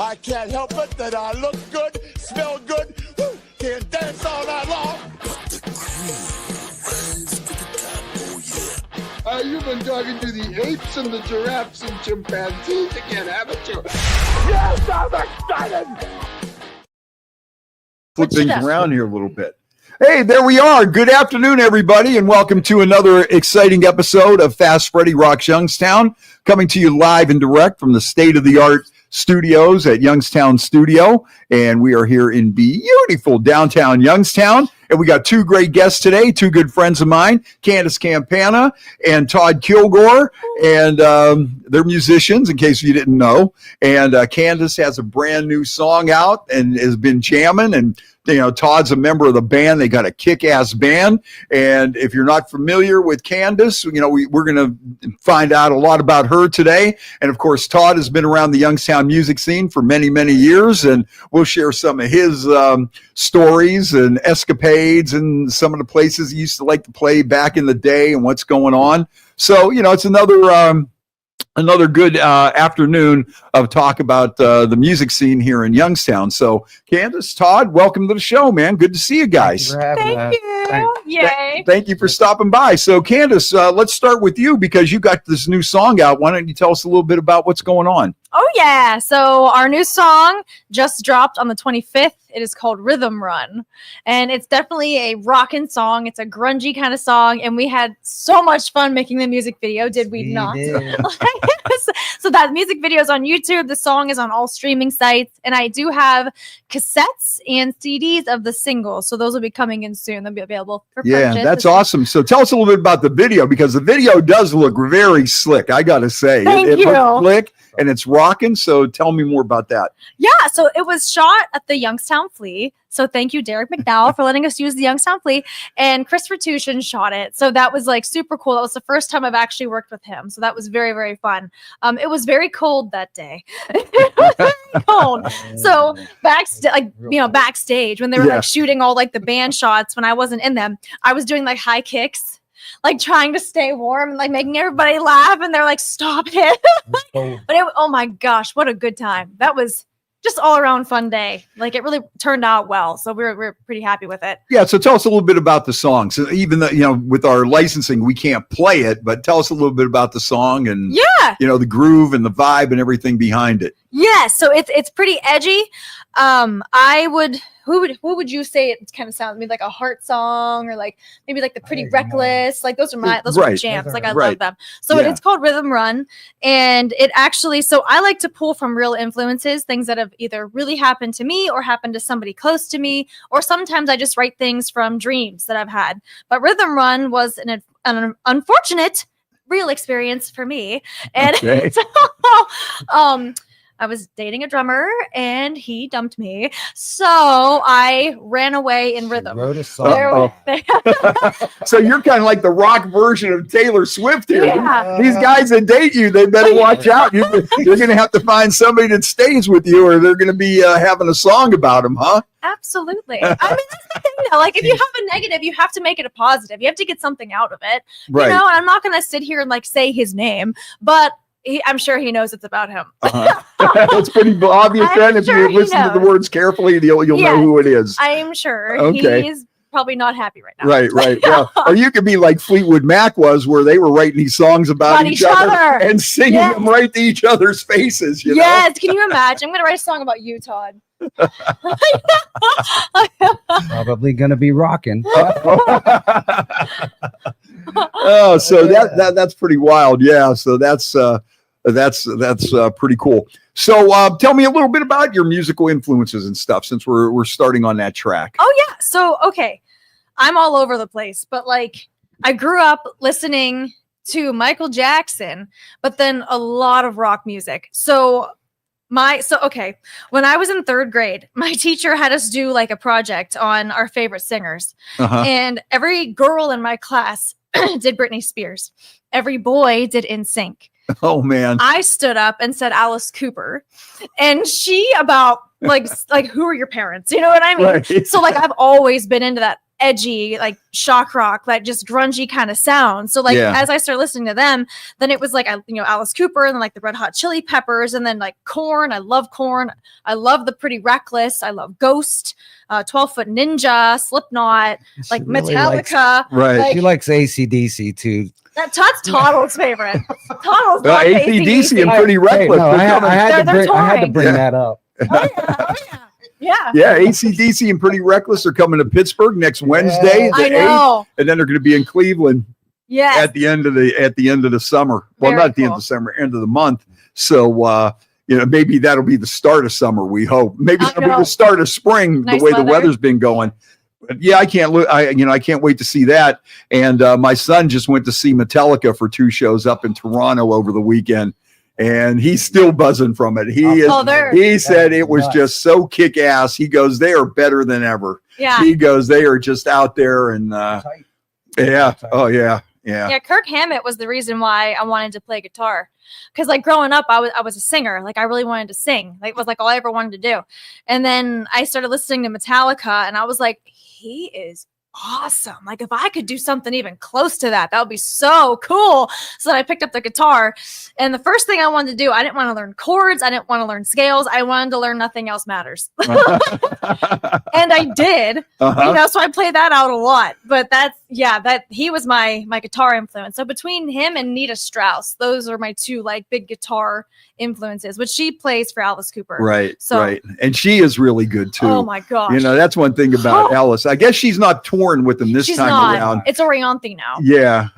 I can't help it that I look good, smell good, can dance all night long. You've been talking to the apes and the giraffes and chimpanzees again, haven't you? Yes, I'm excited! Flip things around here a little bit. Hey, there we are. Good afternoon, everybody, and welcome to another exciting episode of Fast Freddie Rocks Youngstown, coming to you live and direct from the state-of-the-art studios at Youngstown Studio, and we are here in beautiful downtown Youngstown, and we got two great guests today, two good friends of mine, Candace Campana and Todd Kilgore, and they're musicians, in case you didn't know, and Candace has a brand new song out and has been jamming, and you know, Todd's a member of the band. They got a kick-ass band. And if you're not familiar with Candace, you know, we're going to find out a lot about her today. And of course, Todd has been around the Youngstown music scene for many, many years. And we'll share some of his stories and escapades and some of the places he used to like to play back in the day and what's going on. So, you know, it's another good afternoon of talk about the music scene here in Youngstown. So, Candace, Todd, welcome to the show, man. Good to see you guys. Thank you. Yay. Thank you for stopping by. So, Candace, let's start with you because you got this new song out. Why don't you tell us a little bit about what's going on? Oh, yeah. So our new song just dropped on the 25th. It is called Rhythm Run. And it's definitely a rockin' song. It's a grungy kind of song. And we had so much fun making the music video, did we not? So that music video is on YouTube. The song is on all streaming sites. And I do have cassettes and CDs of the singles. So those will be coming in soon. They'll be available for purchase. Yeah, that's awesome. So tell us a little bit about the video because the video does look very slick, I got to say. It looks slick and it's rocking. So tell me more about that. Yeah, so it was shot at the Youngstown Flea. So thank you, Derek McDowell, for letting us use the Youngstown Flea. And Christopher Tushin shot it. So that was like super cool. That was the first time I've actually worked with him. So that was very, very fun. It was very cold that day. It was very cold. So backstage when they were like shooting all like the band shots when I wasn't in them, I was doing like high kicks, like trying to stay warm and like making everybody laugh. And they're like, stop it. Oh my gosh, what a good time. That was just all around fun day. Like it really turned out well. So we're pretty happy with it. Yeah. So tell us a little bit about the song. So even though, you know, with our licensing, we can't play it, but tell us a little bit about the song and, you know, the groove and the vibe and everything behind it. Yeah. So it's pretty edgy. Who would you say it kind of sounds maybe like a heart song or like maybe like the Pretty Reckless? Like those are my jams. Like I love them. So it's called Rhythm Run. And it actually, so I like to pull from real influences, things that have either really happened to me or happened to somebody close to me, or sometimes I just write things from dreams that I've had. But Rhythm Run was an unfortunate real experience for me. And so, I was dating a drummer and he dumped me. So I ran away in rhythm. Wrote a song. So you're kind of like the rock version of Taylor Swift here. Yeah. These guys that date you, they better watch out. You're going to have to find somebody that stays with you or they're going to be having a song about them, huh? Absolutely. I mean, that's the thing though. Like if you have a negative, you have to make it a positive. You have to get something out of it. Right. You know, and I'm not going to sit here and like say his name, but I'm sure he knows it's about him. That's pretty obvious then. If you listen to the words carefully, you'll know who it is. I'm sure. Okay. He's probably not happy right now. Right. Well, or you could be like Fleetwood Mac was, where they were writing these songs about each other and singing them right to each other's faces. You know? Can you imagine? I'm going to write a song about you, Todd. Probably going to be rocking. Oh, so that's pretty wild. Yeah. So that's pretty cool. So tell me a little bit about your musical influences and stuff since we're starting on that track. Oh yeah. So, okay. I'm all over the place, but like I grew up listening to Michael Jackson, but then a lot of rock music. So when I was in third grade, my teacher had us do like a project on our favorite singers. And every girl in my class did Britney Spears. Every boy did NSYNC. Oh man. I stood up and said Alice Cooper. And she about like who are your parents? You know what I mean? Right. So like I've always been into that. edgy, like shock rock, like just grungy kind of sound. So like as I started listening to them, then it was like Alice Cooper, and then like the Red Hot Chili Peppers, and then like Korn. I love Korn. I love the Pretty Reckless. I love Ghost, 12-Foot Ninja, Slipknot, like really Metallica. Right. Like, she likes AC/DC too. That's Toddle's favorite. Toddle's AC/DC and Pretty Reckless. I had to bring that up. Yeah. AC/DC and Pretty Reckless are coming to Pittsburgh next Wednesday, the 8th, and then they're going to be in Cleveland. At the end of the summer. Well, not at the end of the summer, end of the month. So maybe that'll be the start of summer. We hope. Maybe that'll be the start of spring. The way the weather's been going. But I can't look. I can't wait to see that. And my son just went to see Metallica for 2 shows up in Toronto over the weekend. And he's still buzzing from it. He said it was just so kick ass. He goes, they are better than ever. Yeah. He goes, they are just out there and Oh yeah. Yeah. Kirk Hammett was the reason why I wanted to play guitar. Because like growing up, I was a singer. Like I really wanted to sing. Like it was like all I ever wanted to do. And then I started listening to Metallica, and I was like, he is awesome. Like if I could do something even close to that would be so cool. So then I picked up the guitar, and the first thing I wanted to do, I didn't want to learn chords. I didn't want to learn scales. I wanted to learn Nothing Else Matters. And I did, so I played that out a lot, but that he was my guitar influence. So between him and Nita Strauss, those are my 2 like big guitar influences, which she plays for Alice Cooper. Right. And she is really good too. Oh my gosh. That's one thing about Alice. I guess she's not touring with them this time around. It's Orianthe now. Yeah.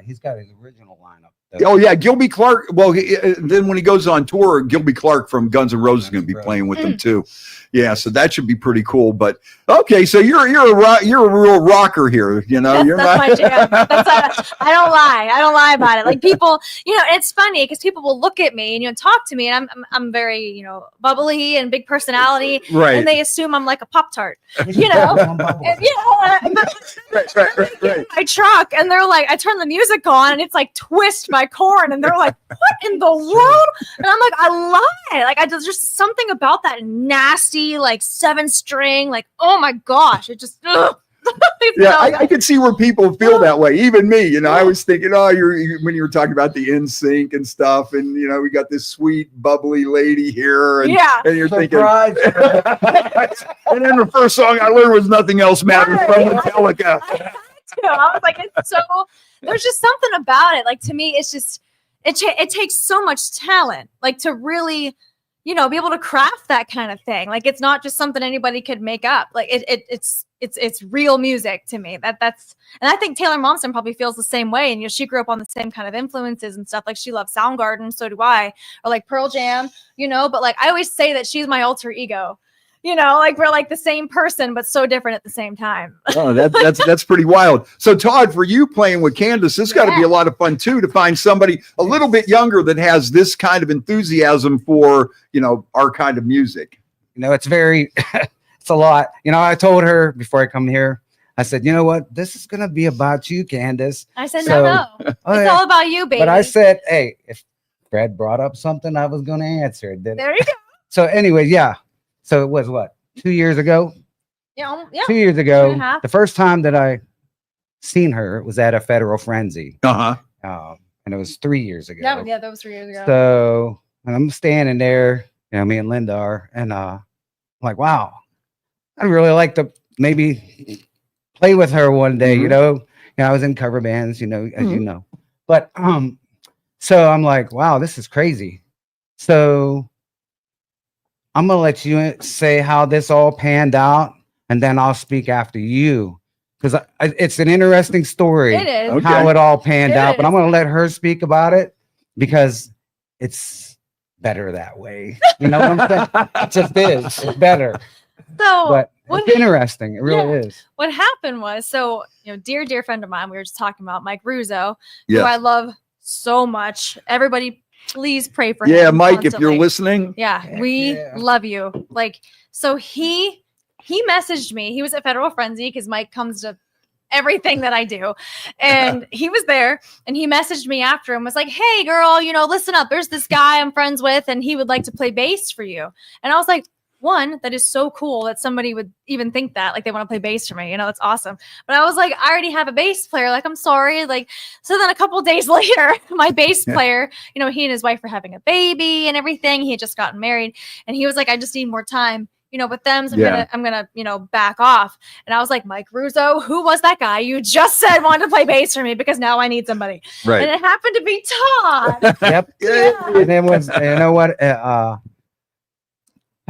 He's got his original lineup. Oh yeah, Gilby Clarke. Well, then when he goes on tour, Gilby Clarke from Guns N' Roses is going to be playing with them too. Yeah, so that should be pretty cool. But okay, so you're a real rocker here. That's my jam. I don't lie about it. Like people, it's funny because people will look at me and talk to me, and I'm very bubbly and big personality, right? And they assume I'm like a Pop-Tart, Right. My truck, and they're like, I turn the music on, and it's like Twist by Korn, and they're like, what in the world? And I'm like, I love it. Like there's just something about that nasty like 7-string, like oh my gosh, it just I can see where people feel that way. Even me, I was thinking, when you were talking about the NSYNC and stuff, and we got this sweet bubbly lady here, and you're thinking, and then the first song I learned was Nothing Else Matters from Metallica. I was like, it's so there's just something about it. Like to me, it's just it takes so much talent, like to really be able to craft that kind of thing. Like it's not just something anybody could make up. Like it's real music to me. That's and I think Taylor Momsen probably feels the same way. And she grew up on the same kind of influences and stuff. Like she loves Soundgarden, so do I, or like Pearl Jam, but like I always say that she's my alter ego. Like we're like the same person, but so different at the same time. Oh, that's pretty wild. So Todd, for you playing with Candace, this got to be a lot of fun too, to find somebody a little bit younger that has this kind of enthusiasm for, our kind of music. It's it's a lot. I told her before I come here, I said, you know what? This is going to be about you, Candace. I said, no. It's all about you, baby. But I said, hey, if Fred brought up something, I was going to answer it. There you go. So anyway, yeah. So it was what, 2 years ago? Yeah. 2 years ago. The first time that I seen her was at a Federal Frenzy. And it was 3 years ago. Yeah, that was 3 years ago. So and I'm standing there, me and Linda are, and I'm like, wow, I'd really like to maybe play with her one day, I was in cover bands, as you know. But so I'm like, wow, this is crazy. So I'm going to let you say how this all panned out, and then I'll speak after you. Because it's an interesting story. It is. How it all panned out. But I'm going to let her speak about it because it's better that way. You know what I'm saying? It just is. It's better. But it's interesting. It really is. What happened was, dear friend of mine, we were just talking about Mike Russo, who I love so much. Everybody, please pray for him. Yeah, Mike, constantly. if you're listening. Yeah, we love you. So he messaged me. He was at Federal Frenzy because Mike comes to everything that I do. And he was there, and he messaged me after and was like, hey girl, listen up. There's this guy I'm friends with, and he would like to play bass for you. And I was like, one, that is so cool that somebody would even think that, like, they want to play bass for me. It's awesome. But I was like, I already have a bass player. Like, I'm sorry. Like, so then a couple days later, my bass player, he and his wife were having a baby and everything. He had just gotten married, and he was like, I just need more time, with them. So I'm gonna, back off. And I was like, Mike Russo, who was that guy you just said wanted to play bass for me? Because now I need somebody. Right. And it happened to be Todd. Yep. Yeah. And it was, you know what?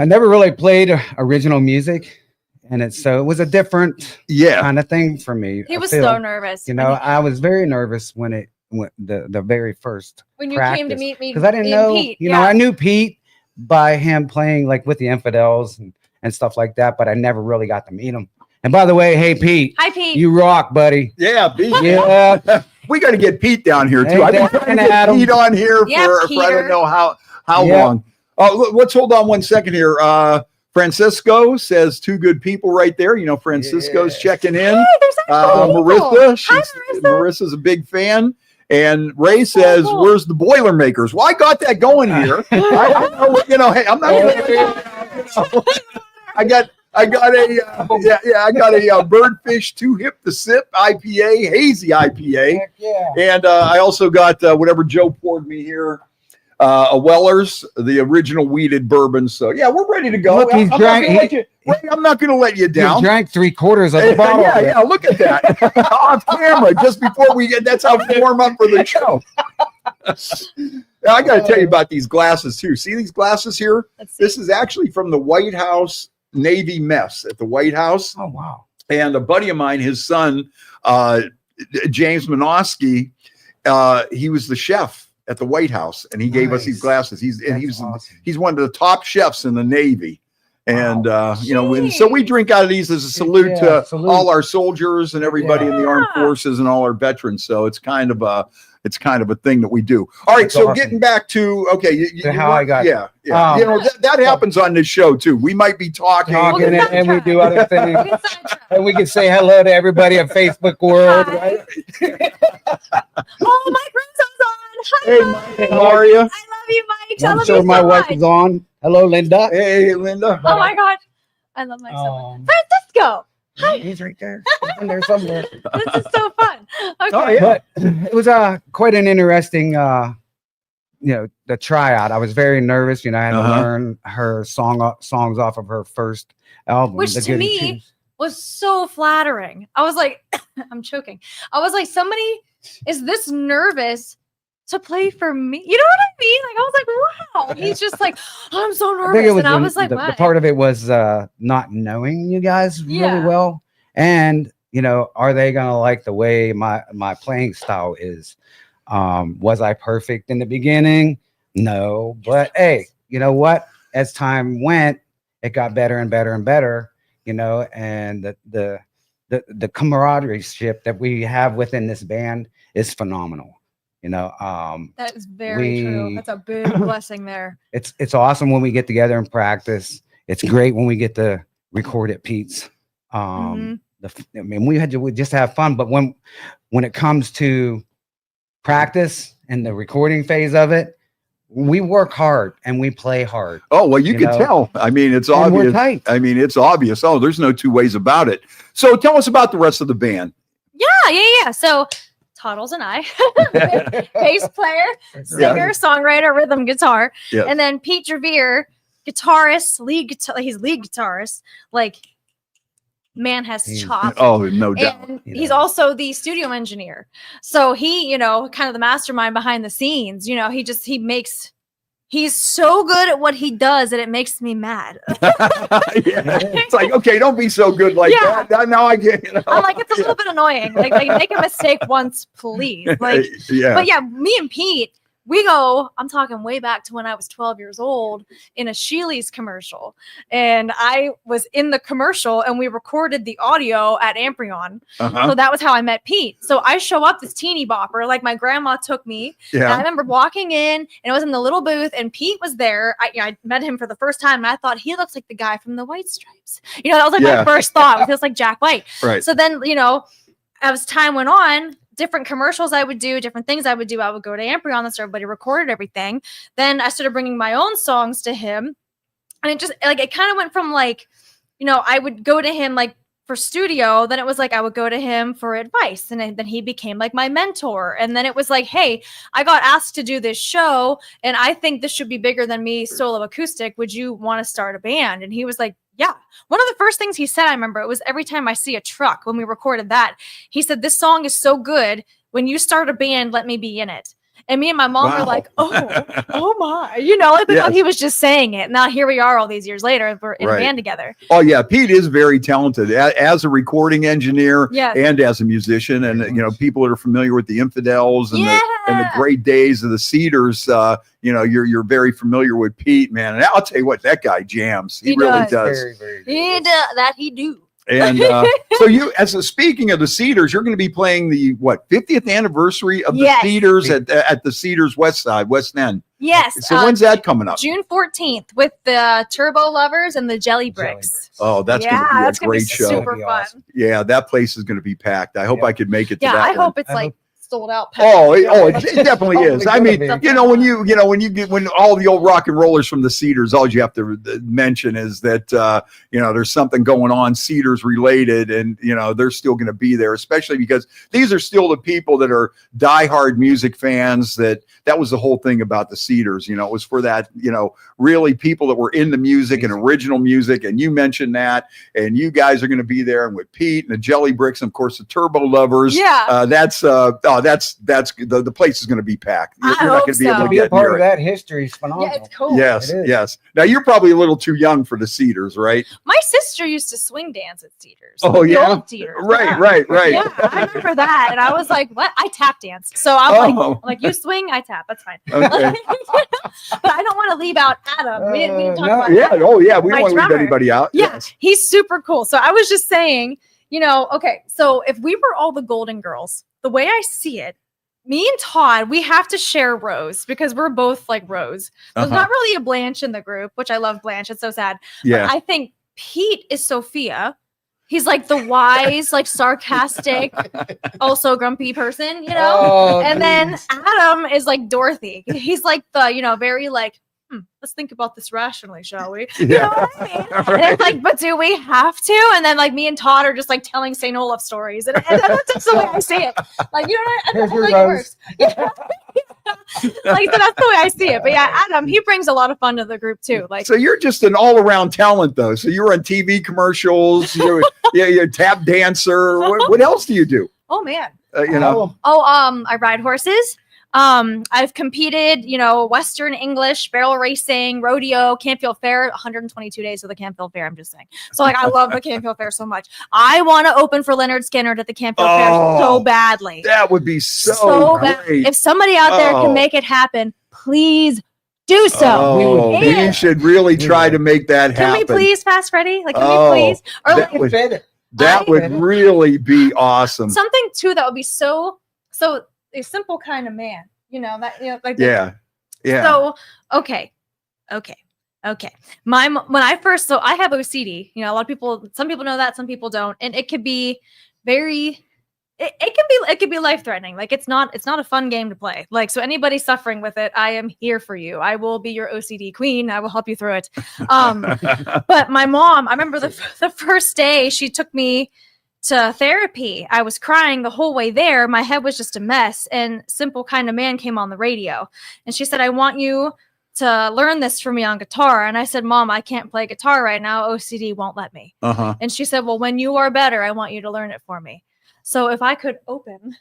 I never really played original music, and it was a different kind of thing for me. He was so nervous. I was very nervous when the very first when you practice, came to meet me, because I didn't know. Pete. I knew Pete by him playing like with the Infidels and stuff like that, but I never really got to meet him. And by the way, hey Pete, hi Pete, you rock, buddy. Yeah, Pete. Yeah, we got to get Pete down here too. I've been trying to get Pete on here for I don't know how long. Oh, let's hold on one second here. Francisco says 2 good people right there. Francisco's checking in. Hey, Marissa, Marissa's a big fan. And Ray says, "Where's the Boilermakers?" Well, I got that going here. I know, hey, I'm not gonna, I got a Birdfish 2 Hip to Sip IPA, hazy IPA. And I also got whatever Joe poured me here. A Weller's, the original weeded bourbon. So yeah, we're ready to go. Look, I'm not going to let you down. He drank 3/4 of the bottle. Yeah. Look at that off camera, just before we get. That's how we warm up for the show. Now, I got to tell you about these glasses too. See these glasses here? This is actually from the White House Navy mess at the White House. Oh wow! And a buddy of mine, his son, James Minosky, he was the chef at the White House, and he gave us these glasses. He's one of the top chefs in the Navy. And and so we drink out of these as a salute to all our soldiers and everybody in the armed forces and all our veterans. So it's kind of a thing that we do. All right, so getting back to how I got that happens on this show too. We might be talking and we do other things, and we can say hello to everybody in Facebook world, right? Oh, Mike Russo's on. Hi, hey, Mike, how are you? I love you, Mike. I'm sure my wife is on. Hello, Linda. Hey, Linda. Oh my God, I love Mike so much. Francisco. Hi. He's right there. He's in there somewhere. This is so fun. Okay. Oh, yeah. But it was quite an interesting, the tryout. I was very nervous. I had to learn her songs off of her first album, which to me was so flattering. I was like, I'm choking. I was like, somebody is this nervous to play for me? You know what I mean? Like, I was like, wow. He's just like, I'm so nervous. I was like, the part of it was not knowing you guys really well. And, are they going to like the way my playing style is? Was I perfect in the beginning? No. But hey, you know what? As time went, it got better and better and better, and the camaraderie that we have within this band is phenomenal. That is very true. That's a big blessing there. It's awesome when we get together and practice. It's great when we get to record at Pete's. We just have fun, but when it comes to practice and the recording phase of it, we work hard and we play hard. Oh, well, you can tell. I mean, it's obvious. We're tight. I mean, it's obvious. Oh, there's no two ways about it. So tell us about the rest of the band. Yeah. So Toddles and I, bass player, singer, songwriter, rhythm guitar, and then Pete Jervier, guitarist, he's lead guitarist. Like, man has chops. Oh, no doubt. And he's also the studio engineer. So he, kind of the mastermind behind the scenes. He's so good at what he does that it makes me mad. It's like, okay, don't be so good like that. Now I get, I'm like, it's a little bit annoying. Like make a mistake once, please. But me and Pete, we go, I'm talking way back to when I was 12 years old in a Sheely's commercial. And I was in the commercial and we recorded the audio at Amprion. So that was how I met Pete. So I show up this teeny bopper, like my grandma took me. And I remember walking in and it was in the little booth and Pete was there. I met him for the first time and I thought he looks like the guy from the White Stripes. That was like my first thought. It feels like Jack White. Right. So then, as time went on, different commercials I would do, different things I would do. I would go to Amprion, that's where everybody recorded everything. Then I started bringing my own songs to him. And it just like, it kind of went from like, you know, I would go to him like for studio, then it was like I would go to him for advice, and then he became like my mentor. And then it was like, hey, I got asked to do this show and I think this should be bigger than me solo acoustic. Would you want to start a band? And he was like, yeah. One of the first things he said, I remember, it was every time I see a truck, when we recorded that, he said, this song is so good, when you start a band, let me be in it. And me and my mom were like, oh my, you know, like we thought he was just saying it. Now here we are all these years later, we're in a band together. Oh yeah. Pete is very talented as a recording engineer and as a musician. And, you know, people that are familiar with the Infidels and, the great days of the Cedars, you know, you're very familiar with Pete, man. And I'll tell you what, that guy jams. He really does. Very, very He does. That he do. And so you, speaking of the Cedars, you're going to be playing the 50th anniversary of the Cedars at the Cedars West End. Yes. So when's that coming up? June 14th with the Turbo Lovers and the Jelly Bricks. Oh, that's going to be a great show. Super fun. Awesome. Yeah, that place is going to be packed. I hope I could make it to that. I one. hope it's like sold out. It definitely is. I mean, when all the old rock and rollers from the Cedars, all you have to mention is that there's something going on Cedars related, and they're still going to be there, especially because these are still the people that are diehard music fans. That was the whole thing about the Cedars. It was for that, really people that were into music and original music. And you mentioned that, and you guys are going to be there, and with Pete and the Jelly Bricks, and of course the Turbo Lovers. Yeah. That's the place is going to be packed. You're not going to be able to be a part of that history is phenomenal. Yeah, it's cool. Yes. Now you're probably a little too young for the Cedars, right? My sister used to swing dance at Cedars. Oh yeah, the old Cedars. Right. Yeah, I remember that, and I was like, "What?" I tap dance, so I'm like, "You swing, I tap. That's fine." Okay. But I don't want to leave out Adam. We didn't talk about yeah. Adam. Oh yeah, we don't want to leave drummer. anybody out. Yeah, Yes. he's super cool. So I was just saying, okay, so if we were all the Golden Girls, the way I see it, me and Todd, we have to share Rose because we're both like Rose. There's not really a Blanche in the group, which I love Blanche. It's so sad. Yeah. But I think Pete is Sophia. He's like the wise, like sarcastic, also grumpy person, and then Adam is like Dorothy. He's like the, very like, let's think about this rationally, shall we? You know what I mean? Right. And it's like, but do we have to? And then like me and Todd are just like telling St. Olaf stories. And that's just the way I see it. Like, I think it works. Yeah. Like, so that's the way I see it. But yeah, Adam, he brings a lot of fun to the group too. Like, so you're just an all-around talent though. So you were on TV commercials, you're a tap dancer. What else do you do? Oh man. I ride horses. I've competed, Western English, barrel racing, rodeo, Campfield Fair, 122 days of the Campfield Fair. I'm just saying. So like, I love the Campfield Fair so much. I want to open for Leonard Skinner at the Campfield Fair so badly. That would be so great. Bad. If somebody out there can make it happen, please do so. We should really try to make that happen. Can we please, Fast Freddie? Like, can we please? Or that would really be awesome. Something too that would be so a simple kind of man, like So okay. When I first, I have OCD. A lot of people, some people know that, some people don't, and it could be it can be life threatening. Like it's not a fun game to play. Like, so anybody suffering with it, I am here for you. I will be your OCD queen. I will help you through it. But my mom, I remember the first day she took me to therapy. I was crying the whole way there. My head was just a mess. And Simple Kind of Man came on the radio. And she said, I want you to learn this for me on guitar. And I said, Mom, I can't play guitar right now. OCD won't let me. And she said, well, when you are better, I want you to learn it for me. So if I could open,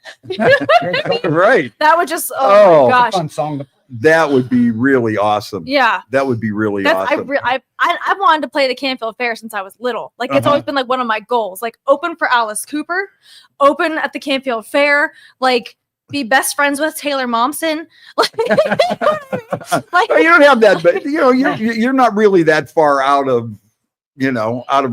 right. That would just, oh my gosh. Fun song to play. That would be really awesome. Yeah. That would be really awesome. I wanted to play the Campfield Fair since I was little. Like, it's always been like one of my goals. Like, open for Alice Cooper, open at the Campfield Fair, like, be best friends with Taylor Momsen. Like, you know what I mean? Like, you don't have that, but you're not really that far out of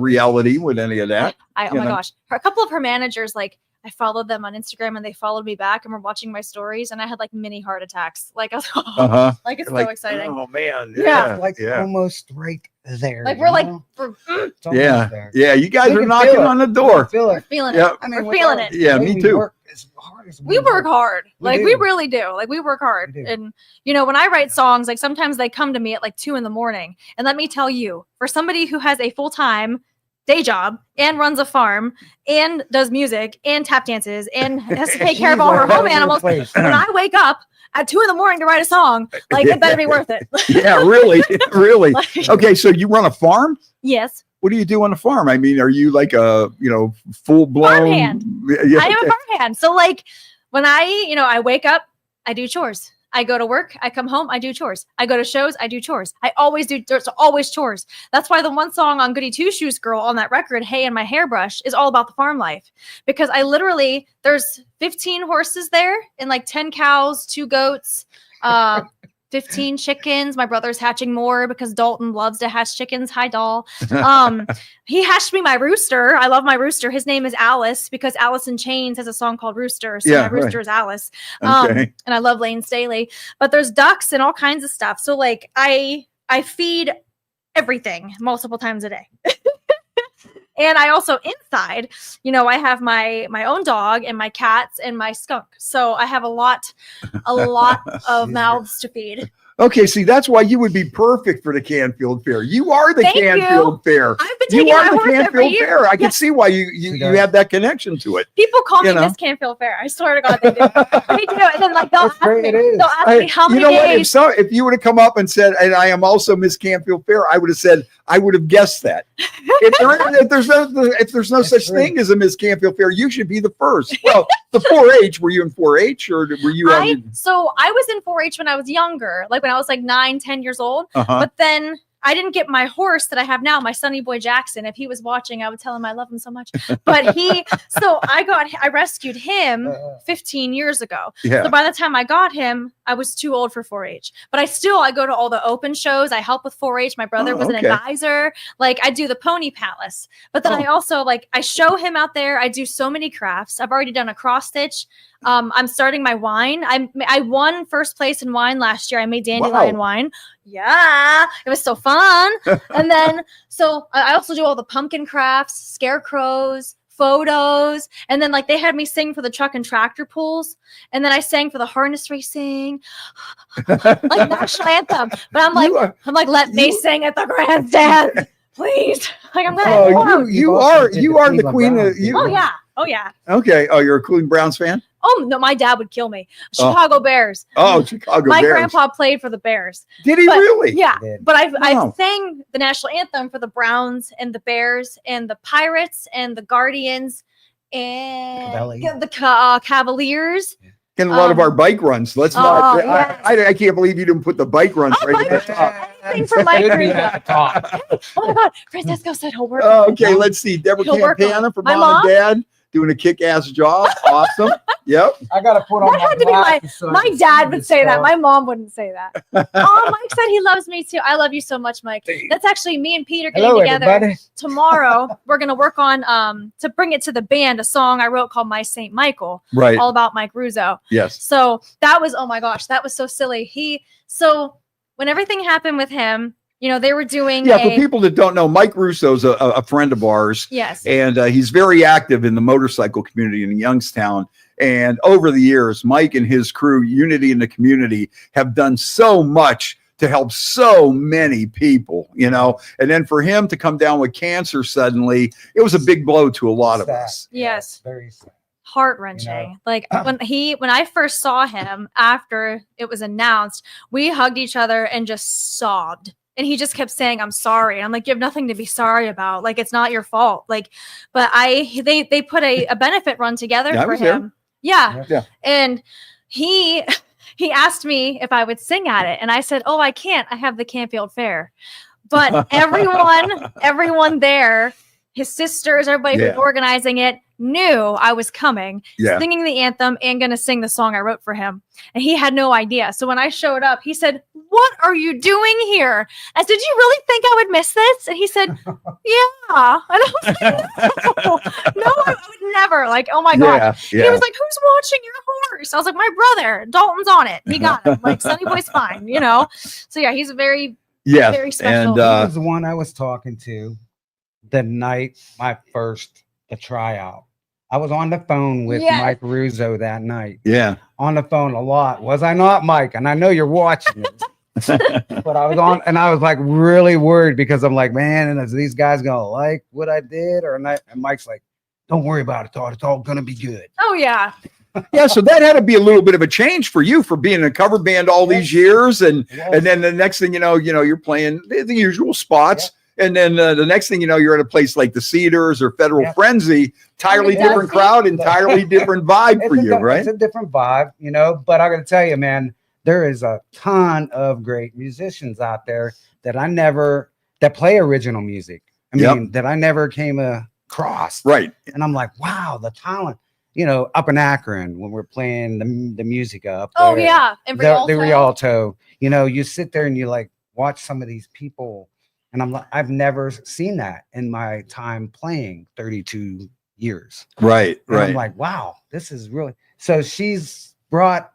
reality with any of that. Oh my gosh. A couple of her managers, like, I followed them on Instagram and they followed me back and were watching my stories, and I had like mini heart attacks. Like, I was like, it's so exciting. Oh man. Yeah. Almost right there. Like, we're like, there. Yeah. You guys are knocking on the door. Feel it. We're feeling Yeah. it. I mean, we're feeling it. Yeah, me too. as hard as we work hard. We We do. really do. We work hard. We do. And when I write songs, like sometimes they come to me at like 2 a.m. And let me tell you, for somebody who has a full-time day job and runs a farm and does music and tap dances and has to take care of all her home animals, when I wake up at 2 a.m. to write a song, like it better be worth it. Yeah, really, really. Okay, so you run a farm? Yes. What do you do on the farm? I mean, are you like a full blown farmhand? Yeah, I am a farmhand. So when I wake up, I do chores. I go to work, I come home, I do chores. I go to shows, I do chores. I always do, there's always chores. That's why the one song on Goody Two Shoes Girl on that record, Hey and My Hairbrush, is all about the farm life. Because there's 15 horses there and like 10 cows, 2 goats, 15 chickens. My brother's hatching more because Dalton loves to hatch chickens. Hi, Doll. He hatched me my rooster. I love my rooster. His name is Alice because Alice in Chains has a song called Rooster. So my rooster is Alice. And I love Lane Staley. But there's ducks and all kinds of stuff. So I feed everything multiple times a day. And I also inside, I have my own dog and my cats and my skunk. So I have a lot of mouths to feed. Okay, see, that's why you would be perfect for the Canfield Fair. You are the Canfield Fair. I've been taking my horse every year. Fair. I can see why you have that connection to it. People call me Miss Canfield Fair. I swear to God, they do. They do. And then they'll ask me how many days. If you would have come up and said, and I am also Miss Canfield Fair, I would have said, I would have guessed that. If there's no such thing as a Miss Canfield Fair, you should be the first. Well, the 4-H, were you in 4-H or were you? So I was in 4-H when I was younger, when I was 9, 10 years old. But then I didn't get my horse that I have now, my Sonny Boy Jackson. If he was watching, I would tell him I love him so much. But I rescued him 15 years ago. Yeah. So by the time I got him, I was too old for 4-H. But I go to all the open shows. I help with 4-H. My brother was an advisor. I do the Pony Palace. But then I also I show him out there. I do so many crafts. I've already done a cross stitch. I'm starting my wine. I won first place in wine last year. I made dandelion wine. Yeah, it was so fun. And then, so I also do all the pumpkin crafts, scarecrows, photos. And then they had me sing for the truck and tractor pulls. And then I sang for the harness racing, national anthem. But I'm let me sing at the grandstand, please. I'm gonna. You are the queen of. Oh yeah. Okay. Oh, you're a Cleveland Browns fan? Oh no, my dad would kill me. Chicago Bears. Oh, Chicago Bears. My grandpa played for the Bears. Did he really? Yeah. But I sang the national anthem for the Browns and the Bears and the Pirates and the Guardians and the Cavaliers. And a lot of our bike runs. Let's not. I can't believe you didn't put the bike runs right at the top. Anything for Mike Russo. Oh my God, Francesco said he'll work. Okay, let's see. Deborah Campana for Mom and Dad doing a kick-ass job. Awesome. Yep. I gotta put on. That had to be my dad would say that. My mom wouldn't say that. Oh, Mike said he loves me too. I love you so much, Mike. That's actually me and Peter getting together everybody. Tomorrow. We're gonna work on to bring it to the band a song I wrote called My Saint Michael. Right. All about Mike Russo. Yes. So that was, oh my gosh, that was so silly. So when everything happened with him, they were doing. Yeah, for people that don't know, Mike Russo's a friend of ours. Yes. And he's very active in the motorcycle community in Youngstown. And over the years, Mike and his crew, Unity in the Community, have done so much to help so many people, and then for him to come down with cancer suddenly, it was a big blow to a lot of us. Yes. Very sad. Heart-wrenching. When I first saw him after it was announced, we hugged each other and just sobbed. And he just kept saying, I'm sorry. And I'm like, you have nothing to be sorry about. It's not your fault. But they put a benefit run together for him. Yeah. And he asked me if I would sing at it. And I said, oh, I can't. I have the Canfield Fair. But everyone there, his sisters, everybody who was organizing it, knew I was coming, singing the anthem and going to sing the song I wrote for him. And he had no idea. So when I showed up, he said, what are you doing here? I said, did you really think I would miss this? And he said, yeah. And I was like, no, I would never. Oh my God. Yeah. He was like, who's watching your horse? I was like, my brother, Dalton's on it. He got him. Sonny Boy's fine, So yeah, he's very special. And he was the one I was talking to the night the tryout. I was on the phone with Yes. Mike Russo that night. Yeah. On the phone a lot. Was I not, Mike? And I know you're watching it. But I was on, and I was like really worried because I'm like, man, and is these guys gonna like what I did or not? And Mike's like, don't worry about it, Todd. It's all gonna be good. Oh yeah. Yeah, so that had to be a little bit of a change for you for being in a cover band all these years, and then the next thing you know, you're playing the usual spots, and then the next thing you know, you're at a place like the Cedars or Federal Frenzy, entirely different crowd, entirely different vibe for you, right? It's a different vibe, But I got to tell you, man, there is a ton of great musicians out there that play original music. I mean, that I never came across. Right. And I'm like, wow, the talent. Up in Akron when we're playing the music up. Oh yeah, and the Rialto. You sit there and you like watch some of these people, and I'm like, I've never seen that in my time playing 32 years. Right, and I'm like, wow, this is really. So she's brought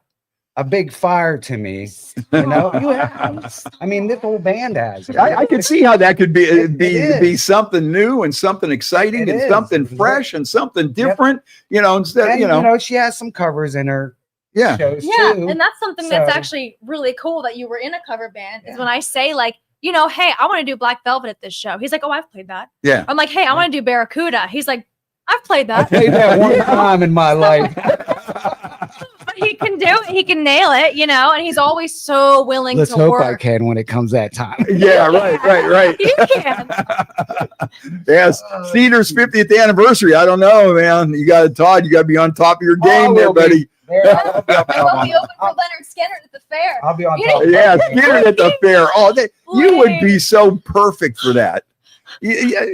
a big fire to me. I mean, this whole band has. I could see how that could be something new and something exciting and something fresh and something different. Instead, she has some covers in her. Shows yeah, too. And that's something that's actually really cool that you were in a cover band. Is when I say like, hey, I want to do Black Velvet at this show. He's like, oh, I've played that. Yeah. I'm like, hey, I want to do Barracuda. He's like, I've played that. I played that one time in my life. But he can do it. He can nail it, and he's always so willing Let's to hope work. I can when it comes that time. Yeah, right. You can. Yes, Cedars 50th anniversary. I don't know, man. Todd, you got to be on top of your game there, buddy. We'll be open for Leonard Skinner at the fair. I'll be on top. Yeah, Skinner at the fair. Oh, you would be so perfect for that. Being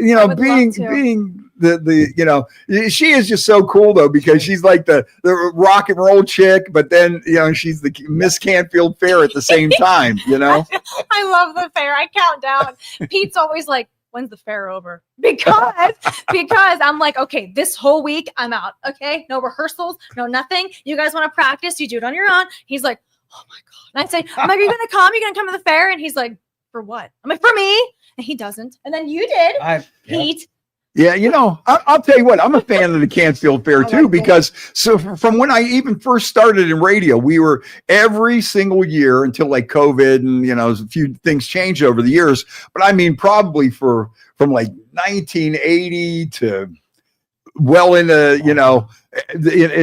the she is just so cool though, because she's like the rock and roll chick, but then she's the Miss Canfield Fair at the same time. I love the fair. I count down. Pete's always like, when's the fair over? Because I'm like, okay, this whole week I'm out. Okay, no rehearsals, no nothing. You guys want to practice? You do it on your own. He's like, oh my god. And I say, I'm like, are you gonna come? Are you gonna come to the fair? And he's like, for what? I'm like, for me. And he doesn't. And then you did, Pete. Yeah, I'll tell you what, I'm a fan of the Canfield Fair too, because from when I even first started in radio, we were every single year until like COVID and, a few things changed over the years. But I mean, probably from like 1980 to well into, in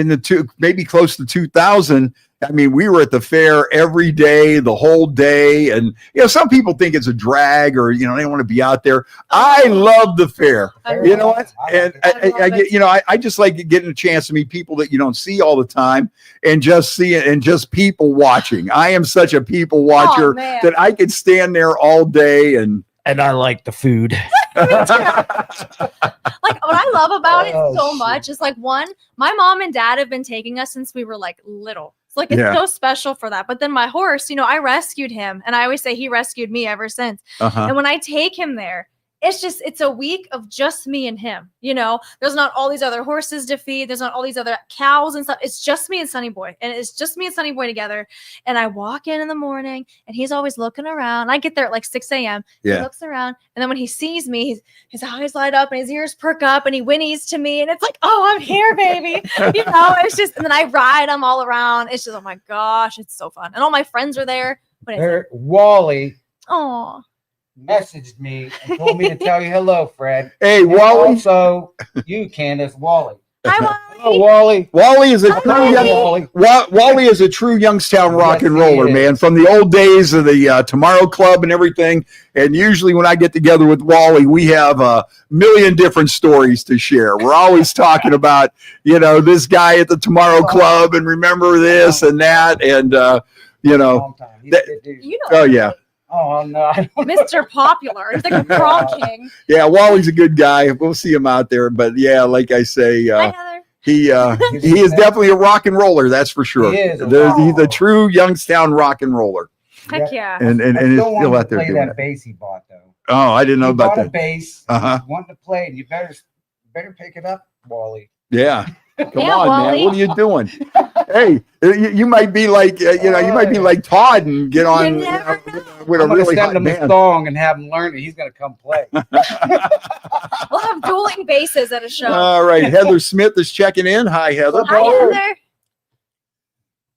the maybe close to 2000. I mean, we were at the fair every day, the whole day. And, some people think it's a drag or, they don't want to be out there. I love the fair. You know what? And I just like getting a chance to meet people that you don't see all the time and just see it and just people watching. I am such a people watcher that I could stand there all day and I like the food. Like what I love about it so much is like, one, my mom and dad have been taking us since we were like little. It's like, it's so special for that. But then my horse, I rescued him, and I always say he rescued me ever since. And when I take him there, it's a week of just me and him. There's not all these other horses to feed. There's not all these other cows and stuff. It's just me and Sonny Boy. And it's just me and Sonny Boy together. And I walk in the morning and he's always looking around. I get there at like 6 a.m. Yeah. He looks around. And then when he sees me, his eyes light up and his ears perk up and he whinnies to me. And it's like, oh, I'm here, baby. It's just, and then I ride him all around. It's just, oh my gosh, it's so fun. And all my friends are there. Wally. Oh. Messaged me and told me to tell you hello, Fred. Hey, Wally. Also, you, Candace, Wally. Hi, Wally. Hello, Wally. Wally is a true Youngstown rock and roller, man, from the old days of the Tomorrow Club and everything. And usually when I get together with Wally, we have a million different stories to share. We're always talking about, this guy at the Tomorrow Club and remember this and that. And, oh, yeah. Oh, no. Mr. Popular. He's like a prom king. Yeah, Wally's a good guy. We'll see him out there. But, yeah, like I say, Hi, Heather. he is definitely a rock and roller. That's for sure. He is. He's a true Youngstown rock and roller. Heck yeah. And he's still out there play doing that it. bass he bought, though. Oh, I didn't know about that. A bass. Want to play, and you better pick it up, Wally. Yeah. Come on, Wally. man. What are you doing? Hey, you might be like, you might be like Todd and get on with a really hot send him band. a song and have him learn it. He's gonna come play. We'll have dueling basses at a show. All right, Heather Smith is checking in. Hi, Heather. Hi, Heather.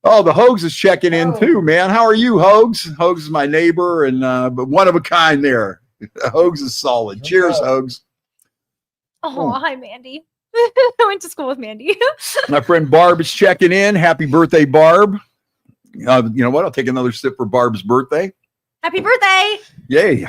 Oh, the Hogs is checking in too, man. How are you, Hogs? Hogs is my neighbor and but one of a kind there. Hogs is solid. Cheers, Hogs. Oh, hi, Mandy. I went to school with Mandy. My friend Barb is checking in. Happy birthday, Barb. You know what? I'll take another sip for Barb's birthday. Happy birthday. Yay.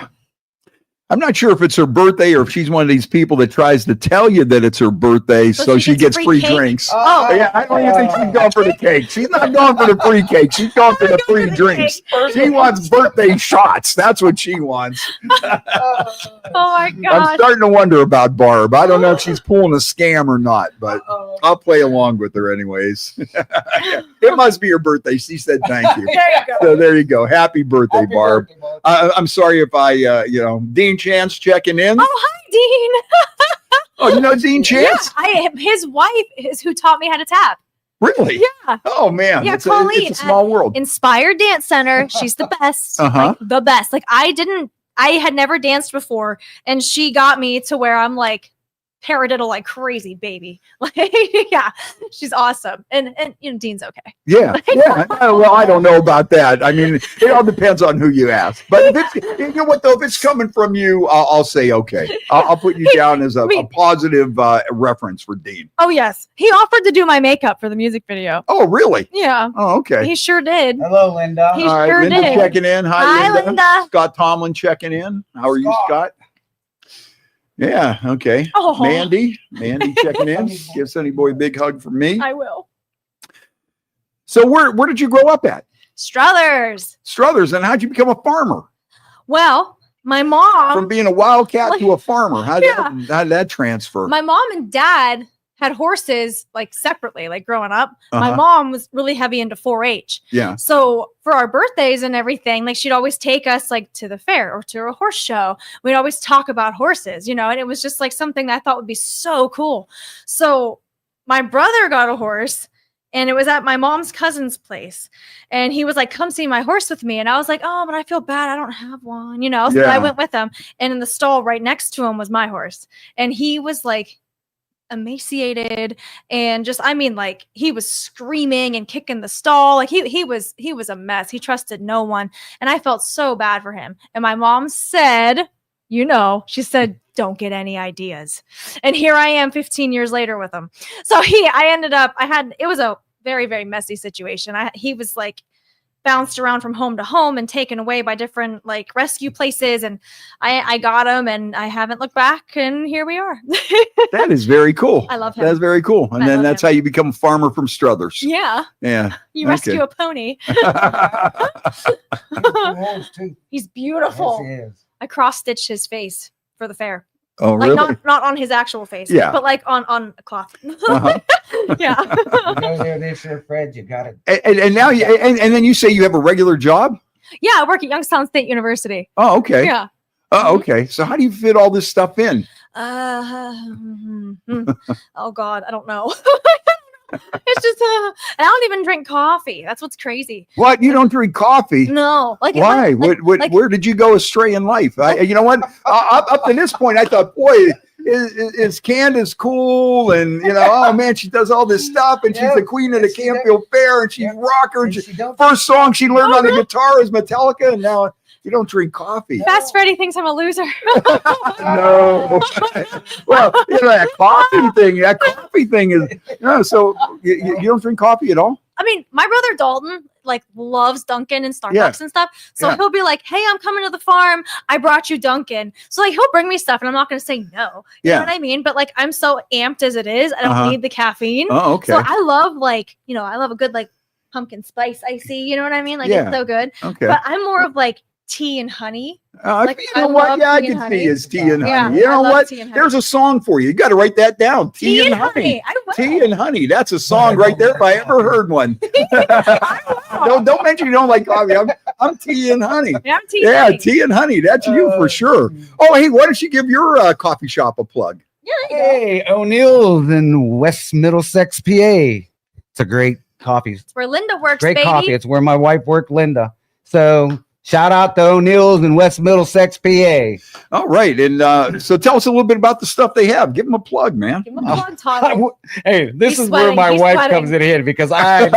I'm not sure if it's her birthday or if she's one of these people that tries to tell you that it's her birthday so she gets free drinks. Oh, yeah, I don't even think she's going for the cake. She's not going for the free cake. She's going for the free drinks. She wants birthday shots. That's what she wants. Oh my God. I'm starting to wonder about Barb. I don't know if she's pulling a scam or not, but I'll play along with her anyways. It must be her birthday. She said thank you. There you go. So there you go. Happy birthday, Barb. I'm sorry if I, Dean Chance checking in. Oh, hi, Dean. Oh, you know Dean Chance? Yeah, his wife is who taught me how to tap. Really? Yeah. Oh, man. Yeah, It's Colleen a small world. Inspired Dance Center. She's the best. Like, the best. Like, I had never danced before, and she got me to where I'm like paradiddle like crazy, baby. Like, yeah, she's awesome. And Dean's okay. Yeah. Yeah. Well, I don't know about that. I mean, it all depends on who you ask. But if it's, you know what, though, if it's coming from you, I'll say okay. I'll put you down as a positive reference for Dean. Oh, yes. He offered to do my makeup for the music video. Oh, really? Yeah. Oh, okay. He sure did. Hello, Linda. He All right, sure Linda did. checking in. Hi, Linda. Linda. Scott Tomlin checking in. How are you, Scott? Yeah, okay. Oh. Mandy checking in. Give Sonny Boy a big hug from me. I will. So where did you grow up at? Struthers. Struthers. And how'd you become a farmer? Well, my mom. From being a wildcat to a farmer. How'd that transfer? My mom and dad had horses like separately, like growing up. My mom was really heavy into 4-H. Yeah. So for our birthdays and everything, like she'd always take us like to the fair or to a horse show. We'd always talk about horses, and it was just like something that I thought would be so cool. So my brother got a horse, and it was at my mom's cousin's place. And he was like, come see my horse with me. And I was like, oh, but I feel bad. I don't have one, So I went with him. And in the stall right next to him was my horse. And he was like emaciated and just, like he was screaming and kicking the stall. Like he was a mess. He trusted no one. And I felt so bad for him. And my mom said, she said, don't get any ideas. And here I am 15 years later with him. So it was a very, very messy situation. He was like bounced around from home to home and taken away by different like rescue places. And I got him and I haven't looked back, and here we are. That is very cool. I love him. That's very cool. And then that's how you become a farmer from Struthers. Yeah. Yeah. You rescue a pony. He's beautiful. Yes, he is. I cross-stitched his face for the fair. Oh, like really? not on his actual face, but like on a cloth. Yeah. Go there this year, Fred. You got it. And now and then you say you have a regular job? Yeah, I work at Youngstown State University. Oh, okay. Yeah. Oh, okay. So how do you fit all this stuff in? Oh God, I don't know. It's just I don't even drink coffee. That's what's crazy. What? You don't drink coffee? No. Like why? Where did you go astray in life? You know what? Up to this point, I thought, boy, is Candace cool? And oh man, she does all this stuff, and she's the queen of the Campfield Fair, and she's rocker. And first song she learned on the guitar is Metallica, and now you don't drink coffee. Fast Freddie thinks I'm a loser. No. Well, that coffee thing is, so you don't drink coffee at all? I mean, my brother Dalton like loves Dunkin' and Starbucks and stuff. So he'll be like, hey, I'm coming to the farm. I brought you Dunkin'. So like he'll bring me stuff and I'm not going to say no. You know what I mean? But like I'm so amped as it is. I don't need the caffeine. Oh, okay. So I love I love a good like pumpkin spice icy. You know what I mean? Like it's so good. Okay. But I'm more of like tea and honey. You know what? Yeah, I can see is tea and honey. Yeah, you know what? Tea and honey. There's a song for you. You got to write that down. Tea and honey. Tea and honey. That's a song right there if I ever heard one. Don't mention you don't like coffee. I'm tea and honey. Yeah, I'm tea and honey. Tea and honey. That's you for sure. Oh, hey, why don't you give your coffee shop a plug? Yeah. Hey, O'Neill's in West Middlesex, PA. It's a great Coffee. It's where Linda works, Great baby. coffee. It's where my wife worked, Linda. So shout out to O'Neill's in West Middlesex, PA. All right. And so tell us a little bit about the stuff they have. Give them a plug, man. Give him a plug, Tyler. Hey, this He's is where sweating. my He's wife sweating. comes in here because I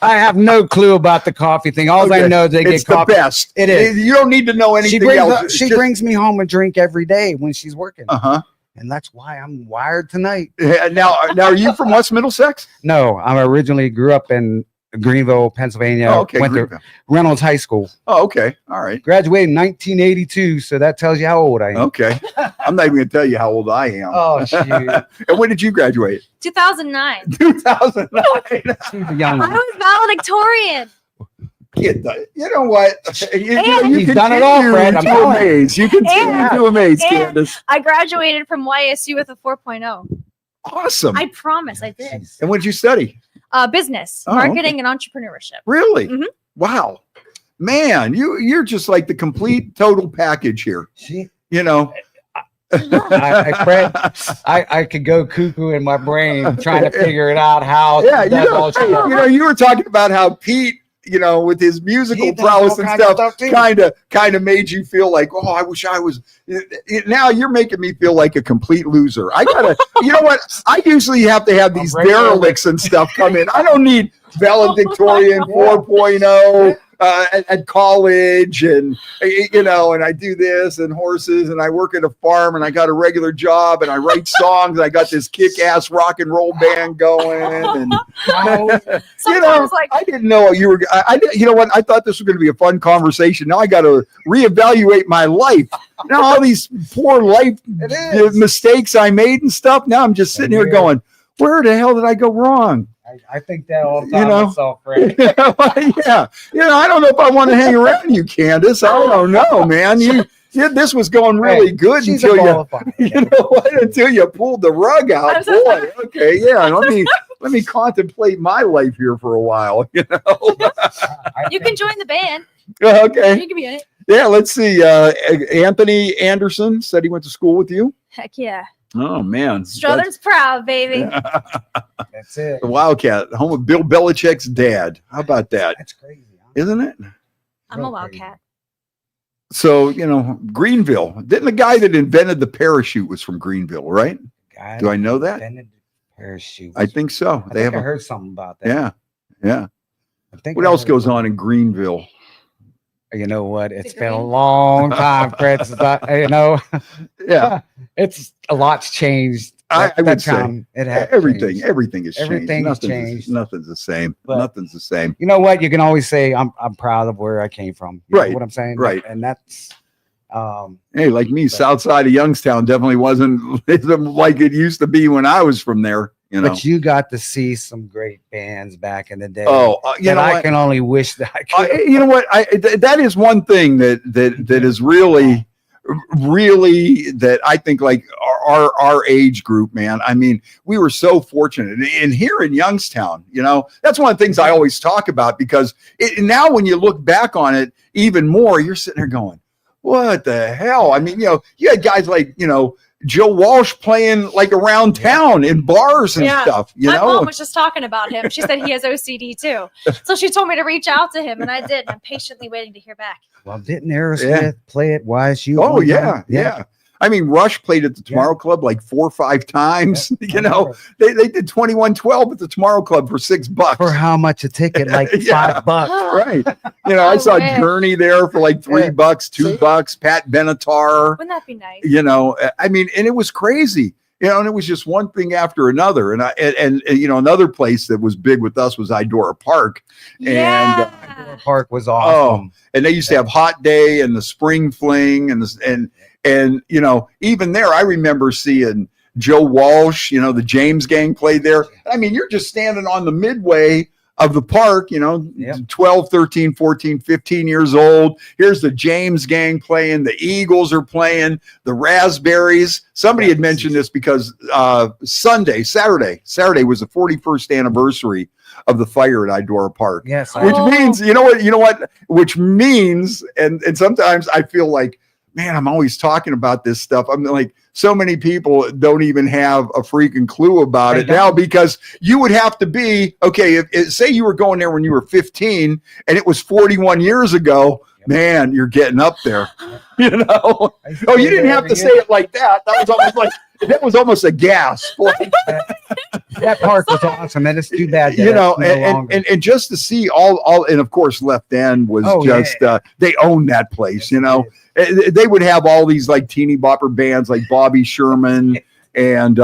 have no clue about the coffee thing. All I know is they it's get coffee. The best. It is. You don't need to know anything else. She brings me home a drink every day when she's working. Uh-huh. And that's why I'm wired tonight. Yeah, now, are you from West Middlesex? No, I originally grew up in Greenville, Pennsylvania. Oh, okay. Went to Reynolds High School. Oh, okay. All right. Graduated in 1982, so that tells you how old I am. Okay. I'm not even going to tell you how old I am. Oh, shoot. And when did you graduate? 2009. 2009. She's a young I one. was valedictorian. You know what? He's done it all, Fred. I'm to telling you. amaze. You continue to amaze, and Candace. I graduated from YSU with a 4.0. Awesome. I promise I did. And what did you study? Business, Oh, marketing, and entrepreneurship. Really? Mhm. Wow. Man, you're just like the complete total package here. She, You know. Fred, I could go cuckoo in my brain trying to figure it out how. Yeah, she does all she does. you were talking about how Pete, with his musical He does prowess all and kinds of stuff, stuff, too. kind of made you feel like, oh, I wish I was. Now you're making me feel like a complete loser. I gotta, you know what? I usually have to have these right there. derelicts and stuff come in. I don't need valedictorian 4.0 at college, and and I do this and horses, and I work at a farm, and I got a regular job, and I write songs. I got this kick-ass rock and roll band going, and Sometimes, like, I didn't know you were. You know what? I thought this was going to be a fun conversation. Now I got to reevaluate my life. Now all these poor life mistakes I made and stuff. Now I'm just sitting here going, where the hell did I go wrong? I think that all the time myself, Fred. Yeah. I don't know if I want to hang around you, Candace. I don't know, man. This was going really good until until you pulled the rug out. I'm so Boy, okay, yeah. Let me contemplate my life here for a while. you can join the band. Okay. You can be in it. Yeah, let's see. Anthony Anderson said he went to school with you. Heck yeah. Oh man, Struthers proud, baby. That's it. The Wildcat, home of Bill Belichick's dad. How about that? That's crazy, huh? Isn't it? I'm a Wildcat. So, Greenville. Didn't the guy that invented the parachute was from Greenville, right? Do I know that? Invented parachute. I think so. I heard something about that. Yeah. I think What else goes on in Greenville? You know what? It's been a long time, Fred. Since Yeah. It's a lot's changed. I would say it has everything. changed. Everything has changed. Everything has Nothing's changed. Nothing's the same. But- Nothing's the same. You know what? You can always say I'm proud of where I came from. You Right. know what I'm saying? Right. And that's Hey, like me, South Side of Youngstown definitely wasn't like it used to be when I was from there. But you got to see some great bands back in the day. Oh, I can only wish that I could. you know what? That is one thing that is really that I think like our age group, man. I mean, we were so fortunate, and here in Youngstown, that's one of the things I always talk about because now when you look back on it even more, you're sitting there going, what the hell? I mean, you had guys like, Joe Walsh playing like around town in bars and stuff, My mom was just talking about him. She said he has OCD too. So she told me to reach out to him, and I did. I'm patiently waiting to hear back. Well, didn't Aerosmith play at YSU? Oh, yeah. I mean, Rush played at the Tomorrow Club like 4 or 5 times. They did 2112 at the Tomorrow Club for $6. For how much a ticket? Like $5. Right. I saw Journey there for like $3, $2. Pat Benatar. Wouldn't that be nice? I mean, and it was crazy. And it was just one thing after another. And another place that was big with us was Idora Park. Yeah. And Idora Park was awesome. And they used to have Hot Day and the Spring Fling and even there, I remember seeing Joe Walsh, the James Gang played there. I mean, you're just standing on the midway of the park, 12, 13, 14, 15 years old. Here's the James Gang playing. The Eagles are playing. The Raspberries. Somebody had mentioned this because Saturday was the 41st anniversary of the fire at Idora Park. Yes. Which means, which means, and sometimes I feel like man, I'm always talking about this stuff. I'm like, so many people don't even have a freaking clue about it now, because you would have to be, okay, if say you were going there when you were 15 and it was 41 years ago, man, you're getting up there, you know? Oh, you didn't have to say it like that. That was almost a gasp. Like, that park was awesome, and it's too bad that you know, and just to see all, and of course, Left End was they owned that place, you know. They would have all these like teeny bopper bands like Bobby Sherman and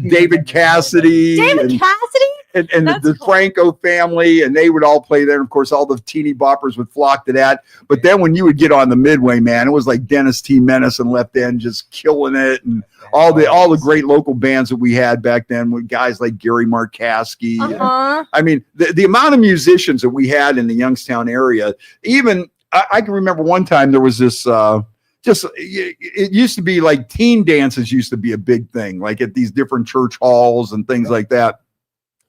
David Cassidy. And the cool. Franco family, and they would all play there. And of course, all the teeny boppers would flock to that. But then when you would get on the Midway, man, it was like Dennis T. Menace and Left End just killing it, and all the great local bands that we had back then with guys like Gary Markowski. I mean, the amount of musicians that we had in the Youngstown area. Even I can remember one time there was this. It used to be like teen dances used to be a big thing, like at these different church halls and things like that.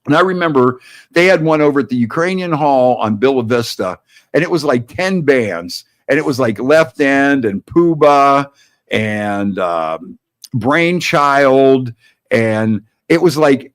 And I remember they had one over at the Ukrainian Hall on Bella Vista, and it was like 10 bands, and it was like Left End and Puba and Brainchild, and it was like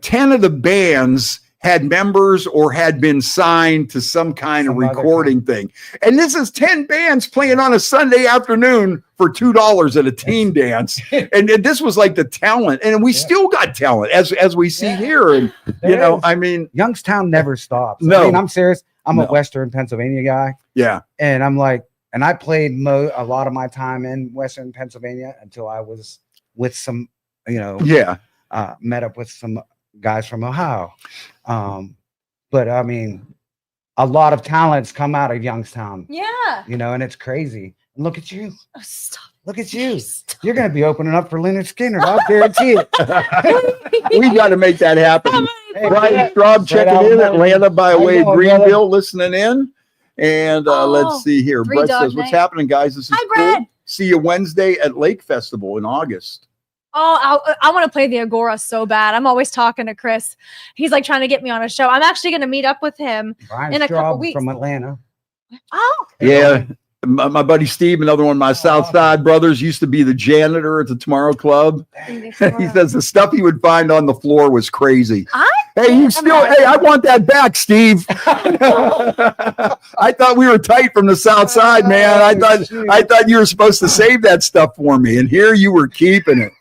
10 of the bands had members or had been signed to some kind of recording thing. And this is 10 bands playing on a Sunday afternoon for $2 at a teen dance. And this was like the talent. And we still got talent as we see here. And, you know, I mean, Youngstown never stops. No. I mean, I'm serious. I'm a Western Pennsylvania guy. Yeah. And I'm like, and I played a lot of my time in Western Pennsylvania until I was with some, you know, met up with some guys from Ohio. But I mean, a lot of talents come out of Youngstown. Yeah. You know, and it's crazy. And look at you. Oh, stop. Look at you. Stop. You're going to be opening up for Leonard Skinner. I'll guarantee it. We got to make that happen. Hey, Brian Straub checking in Atlanta by way of Greenville, listening in. And let's see here. Brett says, what's happening, guys? This is cool. See you Wednesday at Lake Festival in August. Oh, I want to play the Agora so bad. I'm always talking to Chris. He's like trying to get me on a show. I'm actually going to meet up with him in a couple weeks. From Atlanta. Oh. Yeah. My buddy Steve, another one of my South Side brothers, used to be the janitor at the Tomorrow Club. He says the stuff he would find on the floor was crazy. Hey, I want that back, Steve. I thought we were tight from the South Side, man. I thought you were supposed to save that stuff for me, and here you were keeping it.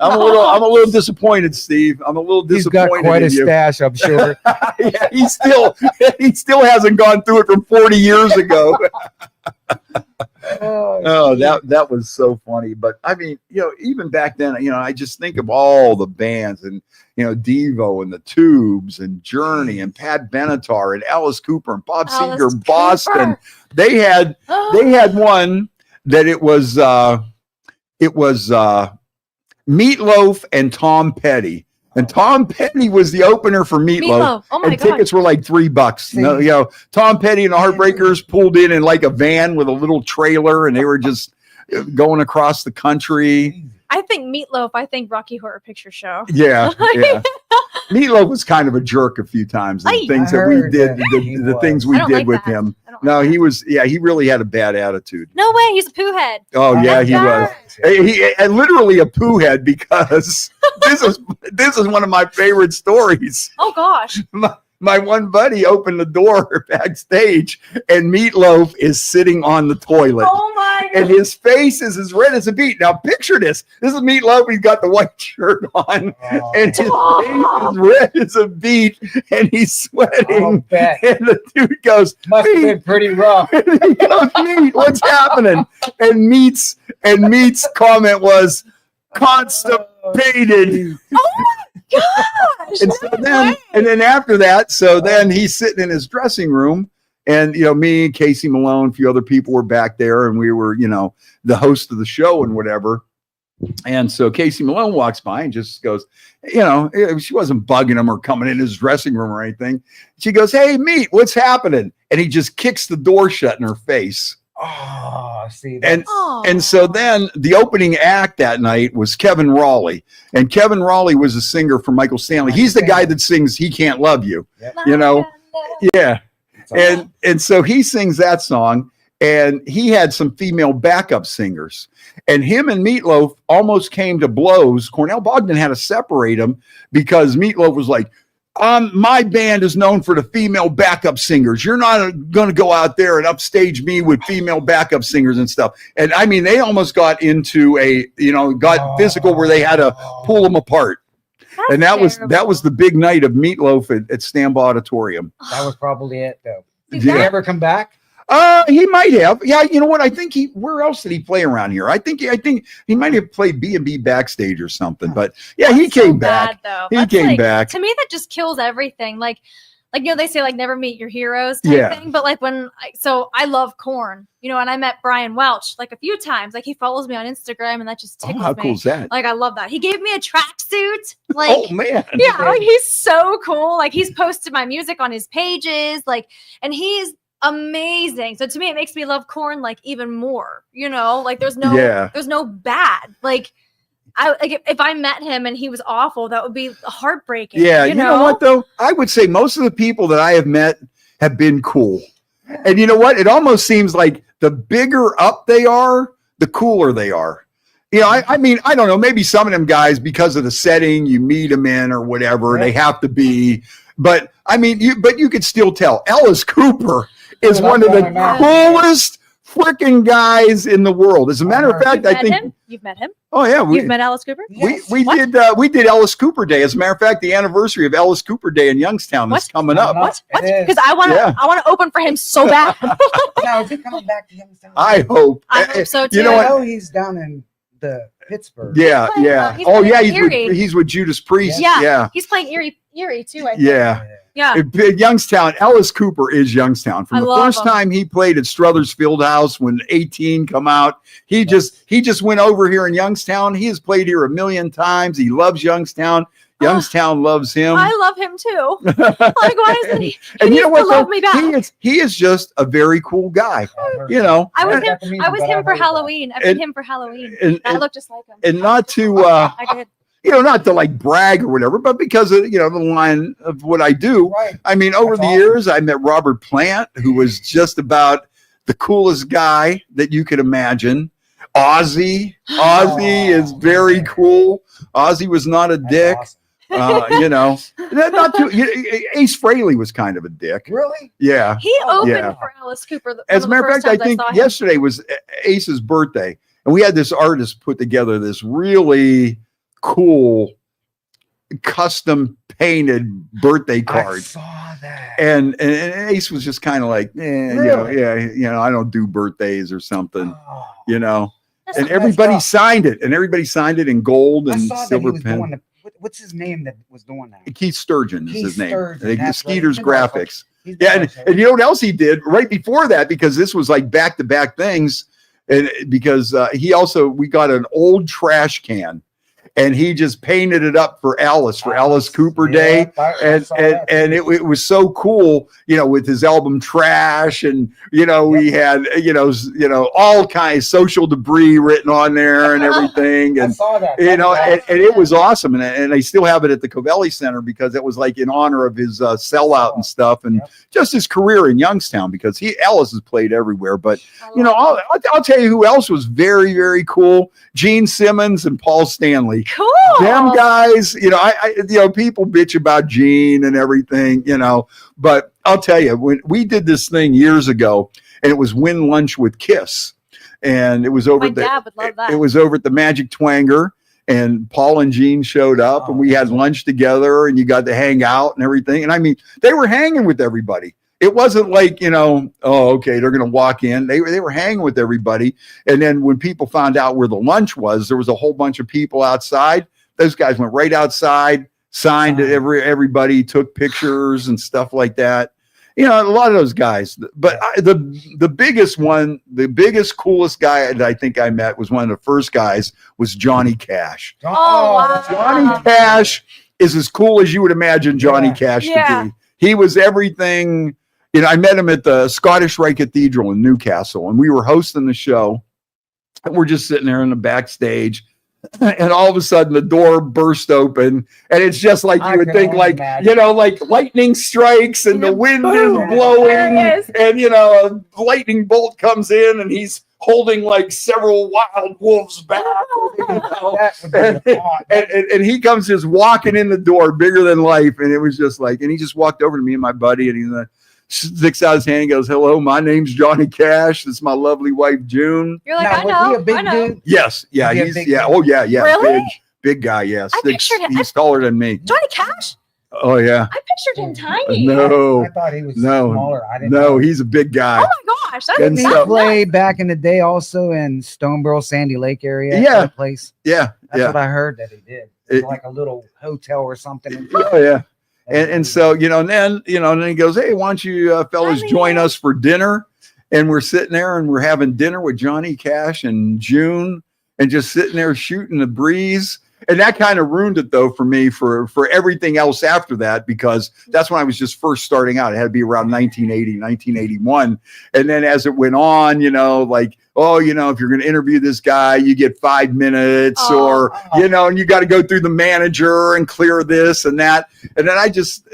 I'm a little disappointed, Steve. I'm a little disappointed. He's got quite a stash, I'm sure. Yeah, he still hasn't gone through it from 40 years ago. That was so funny. But I mean, you know, even back then, you know, I just think of all the bands, and you know, Devo and the Tubes and Journey and Pat Benatar and Alice Cooper and Bob Seger, Boston. They had one that it was Meatloaf and Tom Petty. And Tom Petty was the opener for Meatloaf. Oh my God. Tickets were like $3. No, you know, Tom Petty and the Heartbreakers pulled in like a van with a little trailer, and they were just going across the country. I think Meatloaf. I think Rocky Horror Picture Show. Yeah. Meatloaf was kind of a jerk a few times. The things that we did, the things we did with him. No, he was. Yeah, he really had a bad attitude. No way, he's a poo head. Oh yeah, he was. He literally a poo head, because this is one of my favorite stories. Oh gosh. My one buddy opened the door backstage, and Meatloaf is sitting on the toilet. Oh my God. And his face is as red as a beet. Now picture this. This is Meatloaf. He's got the white shirt on, and his face is red as a beet, and he's sweating. And the dude goes, must have been pretty rough. And he goes, Meat, what's happening? And Meat's comment was, constipated. Oh my gosh. And then after that, then he's sitting in his dressing room, and you know, me and Casey Malone, a few other people were back there, and we were, you know, the host of the show and whatever. And so Casey Malone walks by and just goes, you know, she wasn't bugging him or coming in his dressing room or anything. She goes, hey, Meat, what's happening? And he just kicks the door shut in her face. Oh, see, and so then the opening act that night was Kevin Raleigh, and Kevin Raleigh was a singer for Michael Stanley. He's the guy that sings "He Can't Love You," you know, yeah. And so he sings that song, and he had some female backup singers, and him and Meatloaf almost came to blows. Cornell Bogdan had to separate them because Meatloaf was like, my band is known for the female backup singers. You're not going to go out there and upstage me with female backup singers and stuff. And I mean, they almost got into got physical where they had to pull them apart. And that was the big night of Meatloaf at Stambaugh Auditorium. That was probably it, though. Did Yeah. he ever come back? He might have. Yeah, you know what? I think where else did he play around here? I think he might have played B&B backstage or something. But yeah, he came back. Though. He came back. To me, that just kills everything. Like they say like never meet your heroes type thing. But like I love Korn, and I met Brian Welch like a few times. Like he follows me on Instagram, and that just tickles me. How cool is that? Like I love that. He gave me a tracksuit. Like oh man. Yeah, like he's so cool. Like he's posted my music on his pages. Like, and he's amazing. So to me, it makes me love Korn like even more. Like there's no bad. Like if I met him and he was awful, that would be heartbreaking. Yeah, you know what though? I would say most of the people that I have met have been cool. And you know what? It almost seems like the bigger up they are, the cooler they are. I mean, I don't know, maybe some of them guys, because of the setting you meet them in or whatever, they have to be. But I mean, you could still tell Alice Cooper is one of the coolest freaking guys in the world. As a matter of fact, I think you've met him. Oh yeah, you've met Alice Cooper. Yes. We did Alice Cooper Day. As a matter of fact, the anniversary of Alice Cooper Day in Youngstown is coming up. What? Because I want to open for him so bad. Now is he coming back to Youngstown? I hope. I hope so too. You know what? He's down in the Pittsburgh. Yeah. He's with Judas Priest. Yeah. He's playing Erie too. I think. Yeah. Youngstown, Alice Cooper is Youngstown. From the first time he played at Struthers Fieldhouse when 18 come out, he just went over here in Youngstown. He has played here a million times. He loves Youngstown. Youngstown lows him. I love him too. Like, why isn't he? And you know what? Love me back. He is just a very cool guy. I was him for Halloween. I met him for Halloween. And I looked just like him. And not to I did. Not to like brag or whatever, but because of, the line of what I do. Right. I mean, over the years, I met Robert Plant, who was just about the coolest guy that you could imagine. Ozzy is very cool. Ozzy was not a dick. Awesome. Not too. Ace Frehley was kind of a dick. Really? Yeah. He opened for Alice Cooper. As a matter of fact, I think yesterday was Ace's birthday, and we had this artist put together this really cool custom painted birthday card. I saw that. And Ace was just kind of like, really? I don't do birthdays or something, and everybody signed it, in gold and silver pen. What's his name that was doing that? Keith Sturgeon is his name. Skeeter's right. Graphics. And you know what else he did right before that, because this was like back-to-back things, and because we got an old trash can, and he just painted it up for Alice Cooper Day. And it was so cool, with his album Trash, and we had all kinds of social debris written on there and everything. And I saw that. And it was awesome. And I still have it at the Covelli Center because it was like in honor of his sellout and stuff, and just his career in Youngstown, because Alice has played everywhere. But I'll tell you who else was very, very cool: Gene Simmons and Paul Stanley. Cool. Them guys, people bitch about Gene and everything, but I'll tell you, when we did this thing years ago, and it was Win Lunch with Kiss, and it was over dad would love that. It was over at the Magic Twanger, and Paul and Gene showed up, and we had lunch together, and you got to hang out and everything. And I mean, they were hanging with everybody. It wasn't like, they're going to walk in. They were hanging with everybody. And then when people found out where the lunch was, there was a whole bunch of people outside. Those guys went right outside, signed to everybody, took pictures and stuff like that. A lot of those guys. But the biggest, coolest guy that I think I met was one of the first guys was Johnny Cash. Oh, wow. Johnny Cash is as cool as you would imagine Johnny Cash to be. He was everything. I met him at the Scottish Rite Cathedral in Newcastle, and we were hosting the show, and we're just sitting there in the backstage. and all of a sudden the door burst open, and it's just like you would think, like, you know, like lightning strikes and the wind is blowing, and, you know, a lightning bolt comes in and he's holding like several wild wolves back, you know? and he comes just walking in the door, bigger than life, and it was just like, and he just walked over to me and my buddy, and he sticks out his hand and goes, "Hello, my name's Johnny Cash. This is my lovely wife June." You're like, now, I know. Was he a big I know. dude? Yes, yeah, Was he's yeah, oh yeah, yeah, Really? big guy, yes. I pictured him. He's taller than me. Johnny Cash? Oh yeah. I pictured him tiny. No, I thought he was no, smaller. I didn't no, know. he's a big guy. Oh my gosh, that's And He so- played back in the day also in Stoneboro, Sandy Lake area. Yeah. That place. Yeah, That's yeah. what I heard that he did. It was It- like a little hotel or something. Oh yeah. And so, you know, and then he goes, "Hey, why don't you fellas join us for dinner?" And we're sitting there and we're having dinner with Johnny Cash and June, and just sitting there shooting the breeze. And that kind of ruined it, though, for me for everything else after that, because that's when I was just first starting out. It had to be around 1980, 1981. And then as it went on, you know, like, oh, you know, if you're going to interview this guy, you get 5 minutes, or, you know, and you got to go through the manager and clear this and that. And then I just,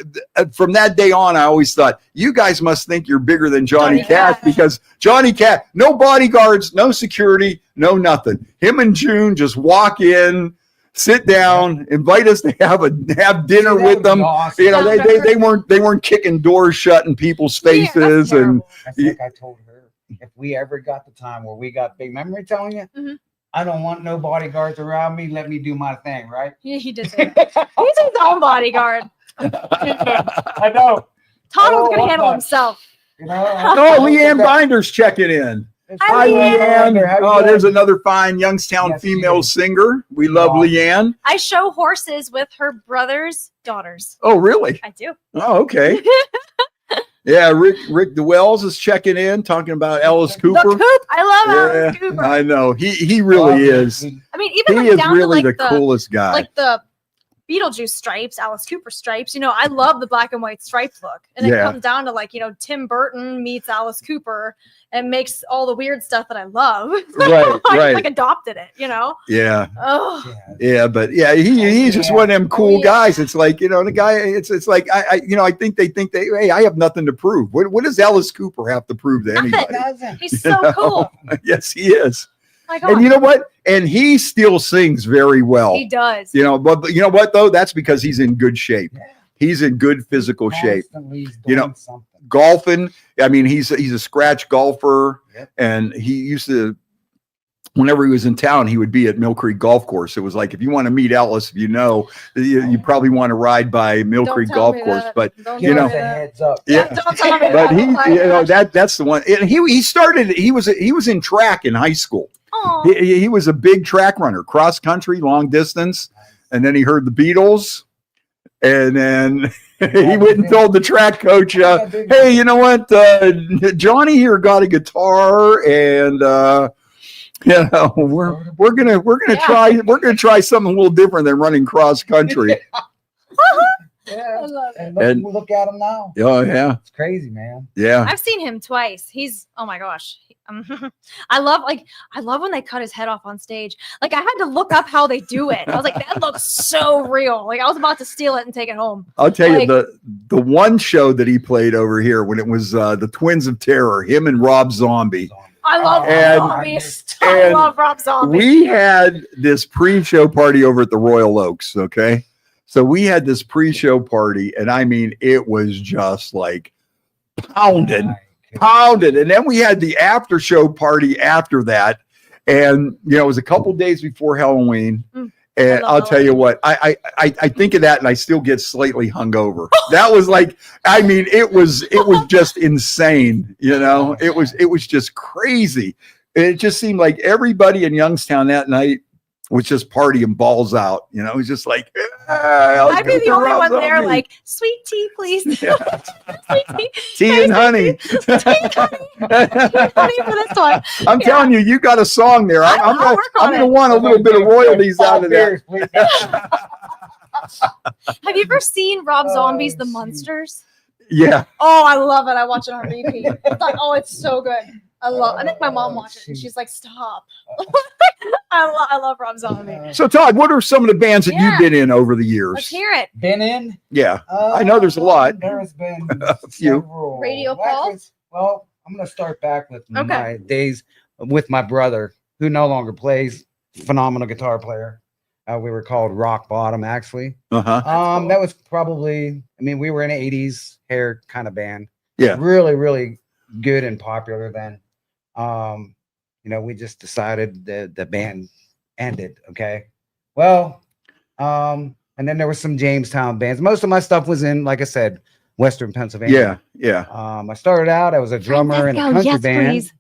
from that day on, I always thought, you guys must think you're bigger than Johnny Cash, because Johnny Cash, no bodyguards, no security, no nothing. Him and June just walk in, sit down, invite us to have dinner with them. Awesome. You know, they weren't kicking doors shut in people's faces. And I think I told her, if we ever got the time where we got big, remember me telling you, Mhm. I don't want no bodyguards around me. Let me do my thing, right? Yeah, he did say that. He's his own bodyguard. I know. Toddle's Oh, gonna handle what? himself. You know, oh, Leanne Binder's checking in. Hi, Leanne. Oh, there's another fine Youngstown Yes, female she is. singer. We love Awesome. Leanne. I show horses with her brother's daughters. Oh, really? I do. Oh, okay. Yeah, Rick DeWells is checking in, talking about Alice The Cooper. Coop. I love Alice Yeah, Cooper. I know. He really is. I mean, even He like is down really to like the coolest guy. like the Beetlejuice stripes, Alice Cooper stripes. You know, I love the black and white stripes look, and it Yeah. comes down to like, you know, Tim Burton meets Alice Cooper and makes all the weird stuff that I love. Right, I right. like adopted it. You know. Yeah. Oh. Yeah, but yeah, he's just one of them cool guys. It's like, you know, the guy, it's like, I think they hey, I have nothing to prove. What does Alice Cooper have to prove to Nothing. anybody? He's so cool. Yes, he is. My God. And you know what? And he still sings very well. He does. You know, but you know what though? That's because he's in good shape. He's in good physical shape. You know, golfing. I mean, he's a scratch golfer, and he used to. Whenever he was in town, he would be at Mill Creek Golf Course. It was like, if you want to meet Ellis, you probably want to ride by Mill Don't Creek tell Golf me Course. that. But Don't you tell know, me that. heads up. yeah. Don't tell me But that. he, Oh my you know, gosh. that's the one. And he started. He was in track in high school. Aw. He was a big track runner, cross country, long distance, and then he heard the Beatles, and then he went and told the track coach, "Hey, you know what? Johnny here got a guitar, and you know, we're gonna try something a little different than running cross country." Yeah. I love it. And look at him now. Oh yeah, It's crazy, man. yeah. I've seen him twice. He's oh my gosh. I love when they cut his head off on stage. Like I had to look up how they do it. I was like, that looks so real. Like I was about to steal it and take it home. I'll tell you the one show that he played over here when it was the Twins of Terror, him and Rob Zombie. I love Rob Zombie. I love Rob Zombie. We had this pre-show party over at the Royal Oaks. Okay. So we had this pre-show party, and I mean, it was just like pounded. And then we had the after show party after that. And, you know, it was a couple days before Halloween. And I'll tell you what, I think of that and I still get slightly hungover. That was like, I mean, it was just insane. You know, it was just crazy. It just seemed like everybody in Youngstown that night was just partying balls out. You know, it was just like, I'd be the only one there, like, sweet tea, please. Yeah. Sweet tea. Tea and honey. Tea and honey for this time. I'm telling you, you got a song there. I'm going to want a little bit of royalties out of that. Have you ever seen Rob Zombie's The Munsters? Yeah. Oh, I love it. I watch it on repeat. It's like, oh, it's so good. I think my mom watched it and she's like, stop. I love Rob Zombie. So Todd, what are some of the bands that you've been in over the years? Let's hear it. Been in? Yeah, I know there's a lot. There has been a few. several. Radio Pulse? Well, I'm going to start back with my days with my brother, who no longer plays. Phenomenal guitar player. We were called Rock Bottom, actually. Uh-huh. Cool. That was probably, we were an 80s hair kind of band. Yeah. Really, really good and popular then. We just decided the band ended. Okay. Well, and then there was some Jamestown bands. Most of my stuff was in, like I said, Western Pennsylvania. Yeah. I started out, I was a drummer in a country band. Please.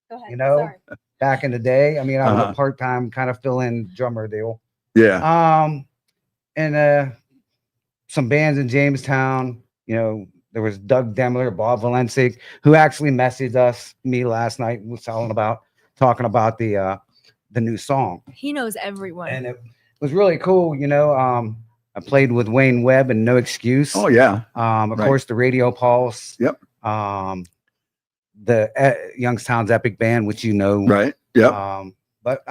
Go ahead. Sorry. Back in the day. I was a part-time kind of fill-in drummer deal. Yeah. And some bands in Jamestown, there was Doug Demler, Bob Valencic, who actually messaged me last night, was talking about the new song. He knows everyone. And it was really cool. I played with Wayne Webb and No Excuse. Oh yeah. Of course, the Radio Pulse. Yep. The Youngstown's Epic Band, which Right. Yep. But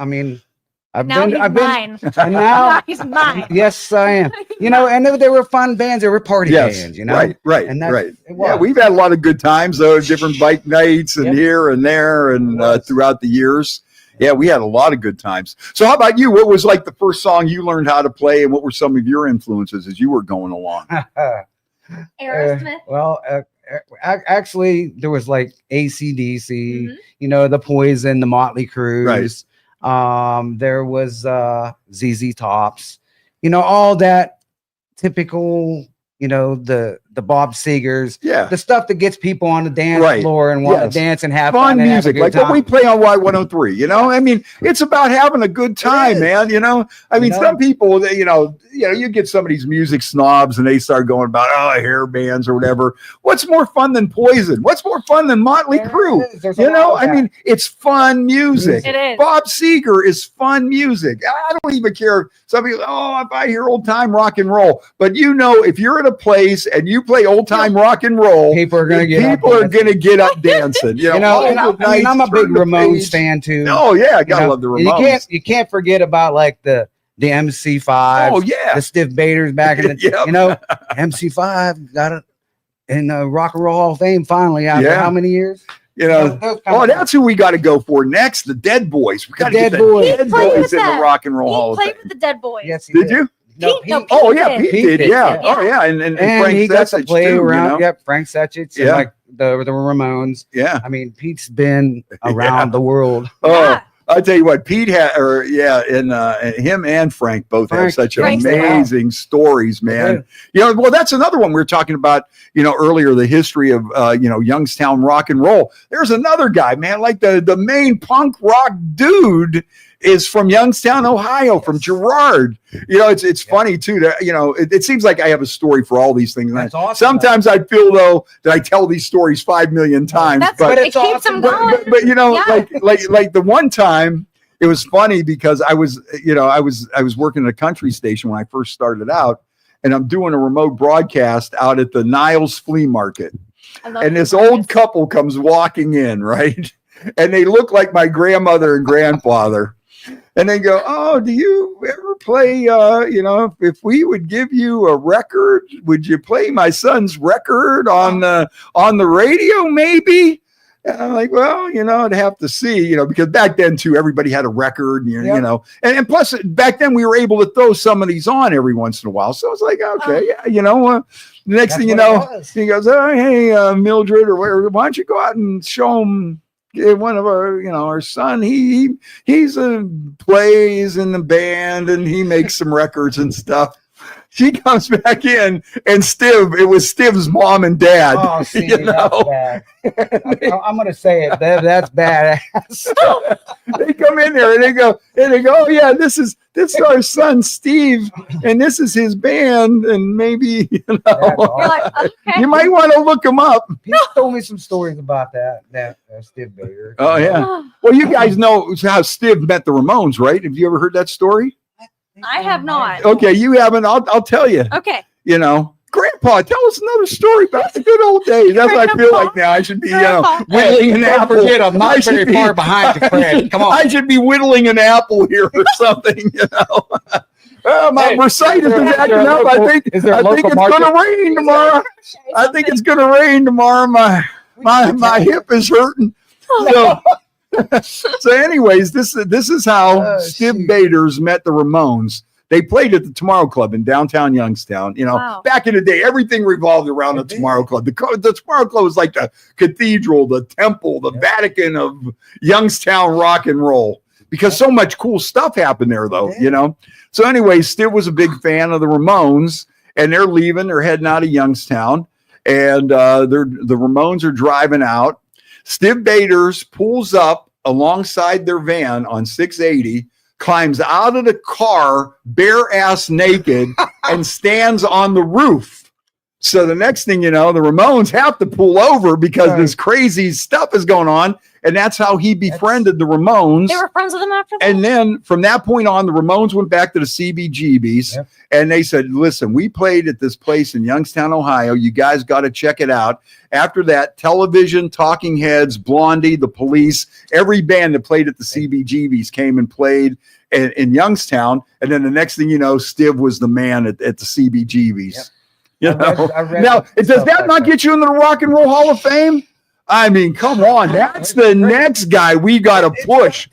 I've now been, mine. and now He's mine. yes, I am. And they were fun bands. They were party bands. Right. And Right. Yeah, we've had a lot of good times, though. Different bike nights and here and there, and throughout the years. Yeah, we had a lot of good times. So, how about you? What was like the first song you learned how to play, and what were some of your influences as you were going along? Aerosmith. Actually, there was like AC/DC, the Poison, the Motley Crues. There was ZZ Tops, all that typical, the Bob Segers, the stuff that gets people on the dance floor and want to dance and have fun and music, like what we play on Y103. It's about having a good time, man. Some people, you get some of these music snobs and they start going about hair bands or whatever. What's more fun than Poison? What's more fun than Motley Crue? It's fun music. It is. Bob Seger is fun music. I don't even care. Some people, if I hear old time rock and roll, but if you're at a place and you play old time rock and roll, people are going to get up dancing. I'm a big Ramones fan too. Oh yeah, I gotta love the Ramones. You can't forget about like the MC5. Oh yeah, the Stiff Baders back in the MC5 got it in the Rock and Roll Hall of Fame finally after how many years? That's who we got to go for next. The Dead Boys. We got to get the Dead Boys in the Rock and Roll Hall of Fame. He played with the Dead Boys. Yes, did you? Pete did. Yeah. Oh yeah, and Frank he got to play too, around. Yep, Frank Setchich. And like the Ramones. Yeah. Pete's been around the world. Oh. I'll tell you what, Pete had, and him and Frank both have such amazing stories, man. That's another one we were talking about, earlier, the history of, Youngstown rock and roll. There's another guy, man, like the main punk rock dude is from Youngstown, Ohio, from Girard. It's funny too that, it seems like I have a story for all these things. That's awesome. Sometimes I feel though that I tell these stories 5 million times, but it's awesome. But like the one time it was funny because I was working at a country station when I first started out, and I'm doing a remote broadcast out at the Niles Flea Market. And this old couple comes walking in, right? And they look like my grandmother and grandfather. And they go, "Oh, do you ever play, if we would give you a record, would you play my son's record on the radio maybe?" And I'm like, "Well, I'd have to see, because back then too, everybody had a record, and plus back then we were able to throw some of these on every once in a while. So I was like, okay, the next thing you know, he goes, "Oh, hey, Mildred or whatever, why don't you go out and show them one of our, our son, he's plays in the band and he makes some records and stuff." She comes back in and it was Stiv's mom and dad. Oh, see, that's bad. I'm going to say it. That's bad. They come in there and they go, "Oh yeah, this is our son Steve, and this is his band, and maybe You're like, okay. you might want to look him up." He told me some stories about that Stiv Bader. Oh yeah. Well, you guys know how Stiv met the Ramones, right? Have you ever heard that story? I have not. Okay, you haven't. I'll tell you. Okay. Grandpa, tell us another story about the good old days. That's what I feel like now. I should be whittling an apple. I'm not very far behind you, Fred. Come on. I should be whittling an apple here or something, my recitus is acting up. I think it's going to rain tomorrow. I think it's going to rain tomorrow. My hip is hurting. So anyways, this is how Stiv Bators met the Ramones. They played at the Tomorrow Club in downtown Youngstown. Back in the day, everything revolved around the Tomorrow Club. The Tomorrow Club was like the cathedral, the temple, the Vatican of Youngstown rock and roll, because so much cool stuff happened there, though, So anyway, Stiv was a big fan of the Ramones, and they're leaving. They're heading out of Youngstown, and the Ramones are driving out. Stiv Bators pulls up alongside their van on 680, climbs out of the car bare ass naked and stands on the roof. So the next thing you know, the Ramones have to pull over because this crazy stuff is going on. And that's how he befriended the Ramones. They were friends with him after that? And then from that point on, the Ramones went back to the CBGBs. Yep. And they said, listen, we played at this place in Youngstown, Ohio. You guys got to check it out. After that, Television, Talking Heads, Blondie, The Police, every band that played at the CBGBs came and played in Youngstown. And then the next thing you know, Stiv was the man at the CBGBs. Yep. Now, does that not get you into the Rock and Roll Hall of Fame? I mean, come on. That's the next guy we got to push.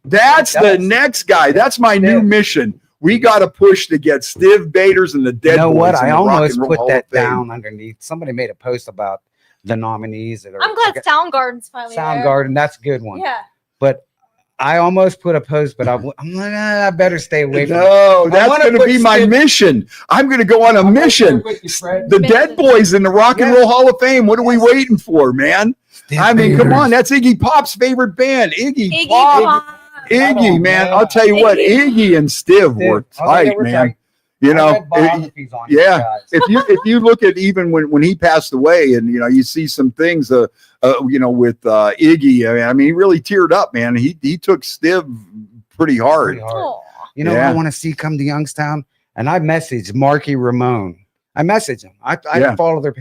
That's the next guy. That's my new mission. We got to push to get Stiv Bators and the Dead Boys. You know what? I almost put that down underneath. Somebody made a post about the nominees. I'm glad Soundgarden's finally there. Soundgarden, that's a good one. Yeah. But I almost put a post, but I'm like, I better stay away from it. No, that's going to be my mission. I'm going to go on a mission. The Dead Boys in the Rock and Roll Hall of Fame. What are we waiting for, man? I mean, come on. That's Iggy Pop's favorite band. Iggy Pop. Iggy, man. I'll tell you what. Iggy and Stiv were tight, man. If you look at even when he passed away, and you see some things with Iggy, I mean he really teared up, man. He took Stiv pretty hard. I want to see come to Youngstown, and I messaged Marky Ramone. I messaged him. I follow their.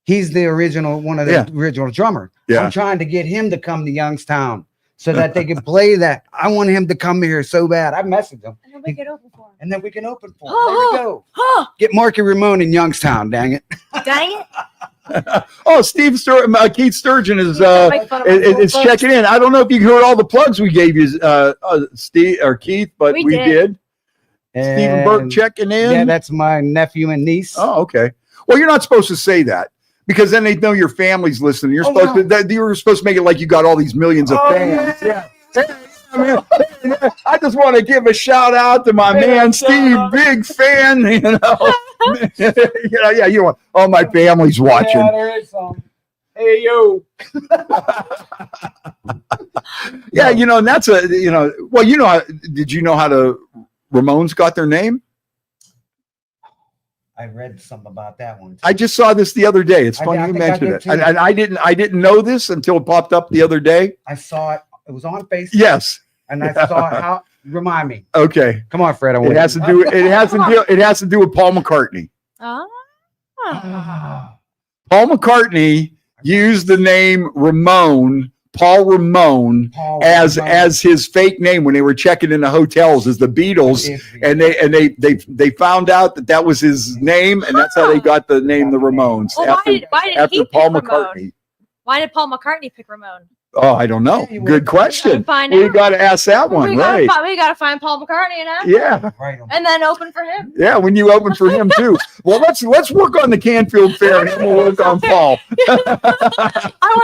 He's the original one of the original drummer. I'm trying to get him to come to Youngstown so that they can play that. I want him to come here so bad. I messaged him. And then we can open for him. And then we can open for him. There we go. Get Marky Ramone in Youngstown, dang it. Dang it. Keith Sturgeon is checking in. I don't know if you heard all the plugs we gave you, Steve or Keith, but we did. Stephen Burke checking in. Yeah, that's my nephew and niece. Oh, okay. Well, you're not supposed to say that, because then they know your family's listening. You're you're supposed to make it like you got all these millions of fans. Yeah. I just want to give a shout out to my man Steve, big fan. All my family's watching. Yeah, there is some. Hey yo. And that's did you know how the Ramones got their name? I read something about that one too. I just saw this the other day. It's funny you mentioned it. And I didn't know this until it popped up the other day. I saw it. It was on Facebook. Yes. And I saw how. Remind me. Okay. Come on, Fred. It has to do with Paul McCartney. Oh. Paul McCartney used the name Ramone, Paul Ramone, as his fake name when they were checking in the hotels as the Beatles, and they found out that was his name, and that's how they got the name the Ramones. Well, after Paul McCartney. Why did Paul McCartney pick Ramone? Oh, I don't know. Good question. We got to ask that one, we right? We got to find Paul McCartney and ask him. And then open for him. Yeah, when you open for him too. Well, let's work on the Canfield Fair, and then we'll work on Paul.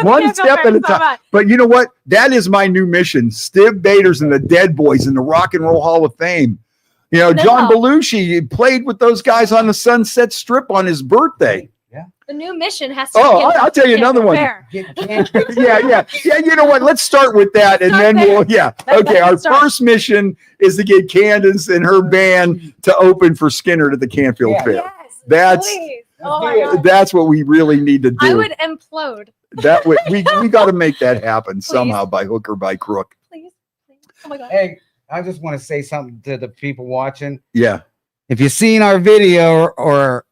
One step at a time. But you know what? That is my new mission. Stiv Bators and the Dead Boys in the Rock and Roll Hall of Fame. John Belushi played with those guys on the Sunset Strip on his birthday. The new mission has to. I'll tell you another one. Yeah. You know what? Let's start with that, and then we'll. Yeah. Okay. Our first mission is to get Candace and her band to open for Skinner at the Canfield Fair. Yes, that's what we really need to do. I would implode. That way, we got to make that happen somehow, by hook or by crook. Please. Oh my God. Hey, I just want to say something to the people watching. Yeah. If you've seen our video or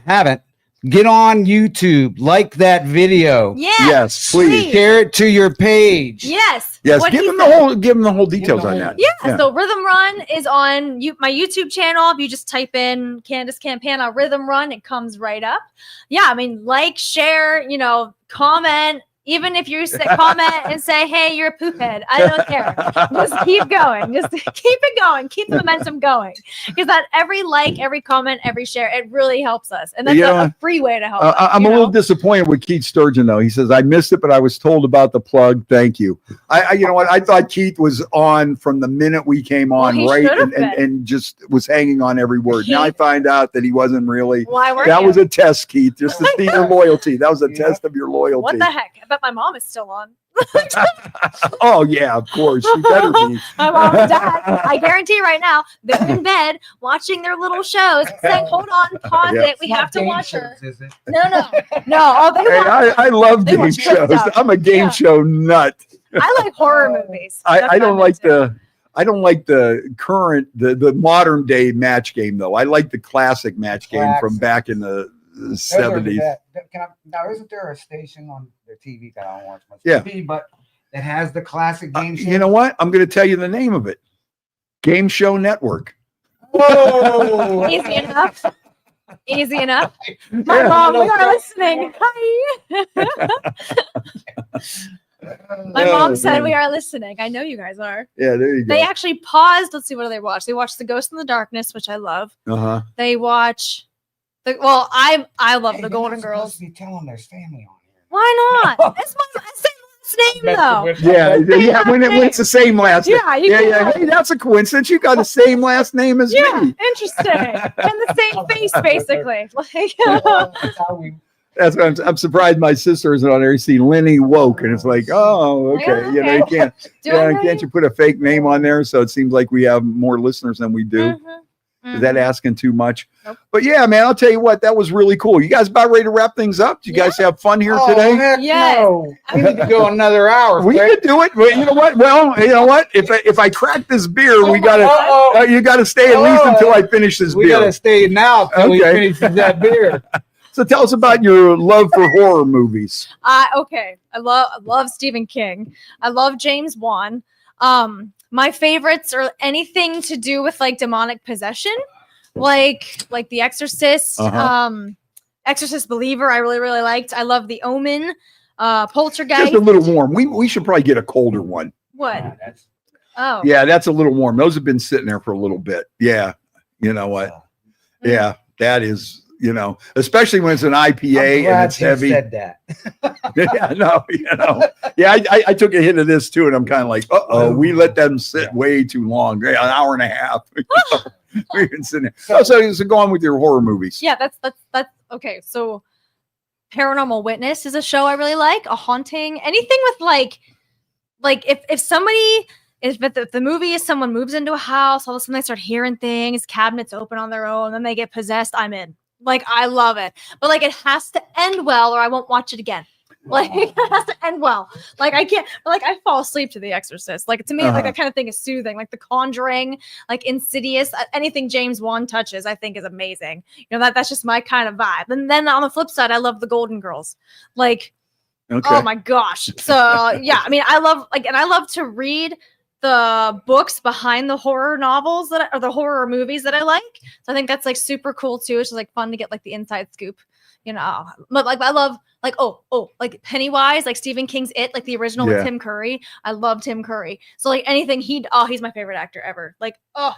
haven't, get on YouTube, like that video. Yes, please. Share it to your page. Yes. Yes. Give them the whole details on that. Yeah. So Rhythm Run is on my YouTube channel. If you just type in Candace Campana Rhythm Run, it comes right up. Yeah. I mean, like, share, comment. Even if you comment and say, hey, you're a poop head, I don't care. Just keep going. Just keep it going. Keep the momentum going. Because that every like, every comment, every share, it really helps us. And that's a free way to help us. I'm a little disappointed with Keith Sturgeon, though. He says, I missed it, but I was told about the plug. Thank you. You know what? I thought Keith was on from the minute we came on, right? And just was hanging on every word. Now I find out that he wasn't really. Why were That was a test, Keith, just to see your loyalty. That was a test of your loyalty. What the heck? I bet my mom is still on. Oh, yeah, of course. She better be. My mom and dad, I guarantee right now, they're in bed watching their little shows, saying, hold on, pause it. We have to watch her. No. Oh, I love game shows. I'm a game show nut. I like horror movies. I don't like the current, the modern day match game, though. I like the classic match game from back in the 70s. Now, isn't there a station on the TV that I don't watch much TV, but that has the classic game show? You know what? I'm going to tell you the name of it. Game Show Network. Whoa! Easy enough. Easy enough. My mom, we are listening. Hi. My mom said we are listening. I know you guys are. Yeah, there you go. They actually paused. Let's see, what do they watch? They watch The Ghost in the Darkness, which I love. Uh-huh. They watch I love the Golden Girls. Be telling there's family on here. Why not? That's my same last name, though. Yeah. When it's the same last name. Yeah. Hey, that's a coincidence. You got the same last name as me. Interesting. And the same face, basically. That's what I'm surprised my sister isn't on there. You see Lenny Woke, and it's like, oh, okay. You can't. Can't you put a fake name on there? So it seems like we have more listeners than we do. Mm-hmm. Is that asking too much? Nope. But yeah, man, I'll tell you what, that was really cool. You guys about ready to wrap things up? Do you guys have fun here today? Yes. No. We need to go another hour. We could do it. But you know what? Well, you know what? If I crack this beer, we gotta you gotta stay at least until I finish this beer. We gotta stay now until we finish that beer. So tell us about your love for horror movies. Okay. I love Stephen King. I love James Wan. My favorites are anything to do with like demonic possession, like The Exorcist, Exorcist Believer. I really, really liked. I love The Omen, Poltergeist. Just a little warm. We should probably get a colder one. What? Yeah, that's a little warm. Those have been sitting there for a little bit. Yeah, you know what? Yeah, that is. Especially when it's an IPA and it's heavy. Said that. I took a hit of this too, and I'm kind of like, we let them sit way too long, an hour and a half. We've been sitting there. So go on with your horror movies. Yeah, that's okay. So, Paranormal Witness is a show I really like. A haunting, anything with like if somebody. If the movie is someone moves into a house, all of a sudden they start hearing things, cabinets open on their own, then they get possessed. I'm in. Like, I love it. But, like, it has to end well or I won't watch it again. Like, it has to end well. Like, I can't, like, I fall asleep to The Exorcist. Like, to me, like, that kind of thing is soothing. Like, The Conjuring, like, Insidious, anything James Wan touches, I think is amazing. That's just my kind of vibe. And then on the flip side, I love The Golden Girls. Like, oh my gosh. So, yeah, I mean, I love to read the books behind the horror novels or the horror movies that I like. So I think that's like super cool too. It's just like fun to get like the inside scoop, but like I love like, like Pennywise, like Stephen King's It, like the original with Tim Curry. I love Tim Curry. So like anything he's my favorite actor ever. Like,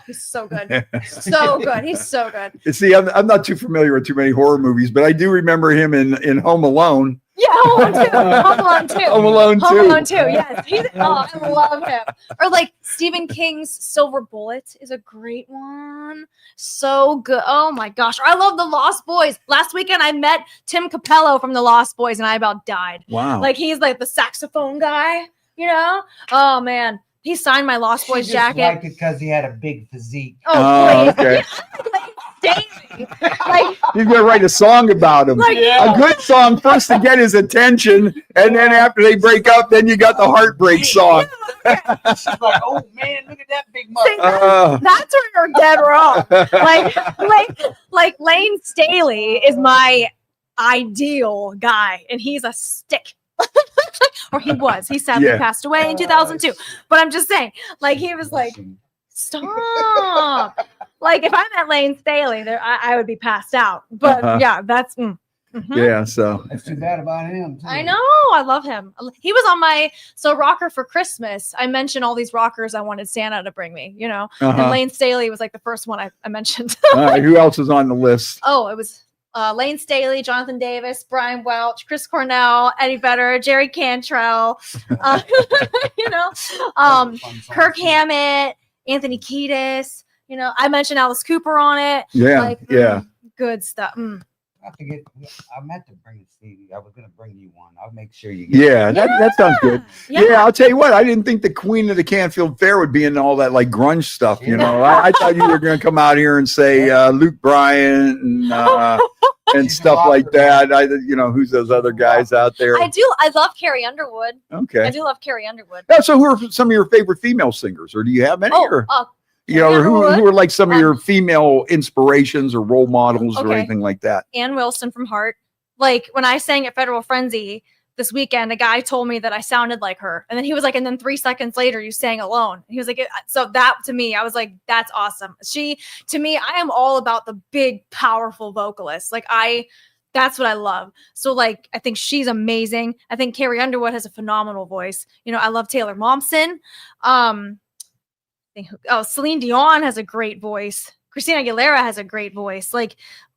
he's so good. So good. He's so good. You see, I'm not too familiar with too many horror movies, but I do remember him in Home Alone. Yeah, Home Alone 2. Home Alone 2. Home Alone 2. Home Alone 2, yes. I love him. Or like Stephen King's Silver Bullet is a great one. So good. Oh my gosh. Or I love The Lost Boys. Last weekend I met Tim Capello from The Lost Boys and I about died. Wow. Like he's like the saxophone guy, Oh man. He signed my Lost Boys jacket. Liked it because he had a big physique. Okay. Like, you're gonna write a song about him. A good song first to get his attention, and then after they break up, then you got the heartbreak song. She's like, oh man, look at that big mouth. That's where you're dead wrong. like Lane Staley is my ideal guy, and he's a stick. Or he was. He sadly passed away in 2002. But I'm just saying, like, he was like, stop. Like, if I met Lane Staley, I would be passed out. But yeah, that's yeah. So that's too bad about him. Too. I know. I love him. He was on my rocker for Christmas. I mentioned all these rockers I wanted Santa to bring me, and Lane Staley was like the first one I mentioned. All right, who else is on the list? Oh, it was Lane Staley, Jonathan Davis, Brian Welch, Chris Cornell, Eddie Vedder, Jerry Cantrell, Kirk Hammett, Anthony Kiedis. I mentioned Alice Cooper on it. Yeah, good stuff. I meant to bring a CD. I was going to bring you one. I'll make sure you get it. That sounds good. Yeah, I'll tell you what. I didn't think the Queen of the Canfield Fair would be in all that like grunge stuff. I thought you were going to come out here and say Luke Bryan and stuff like that. Who's those other guys out there? I do. I love Carrie Underwood. Okay. I do love Carrie Underwood. Yeah, so who are some of your favorite female singers, or do you have any? Or who are like some of your female inspirations or role models or anything like that? Ann Wilson from Heart. Like when I sang at Federal Frenzy this weekend, a guy told me that I sounded like her. And then he was like, and then 3 seconds later you sang alone. He was like, so that to me, I was like, that's awesome. To me, I am all about the big, powerful vocalist. Like that's what I love. So like, I think she's amazing. I think Carrie Underwood has a phenomenal voice. I love Taylor Momsen. Celine Dion has a great voice. Christina Aguilera has a great voice.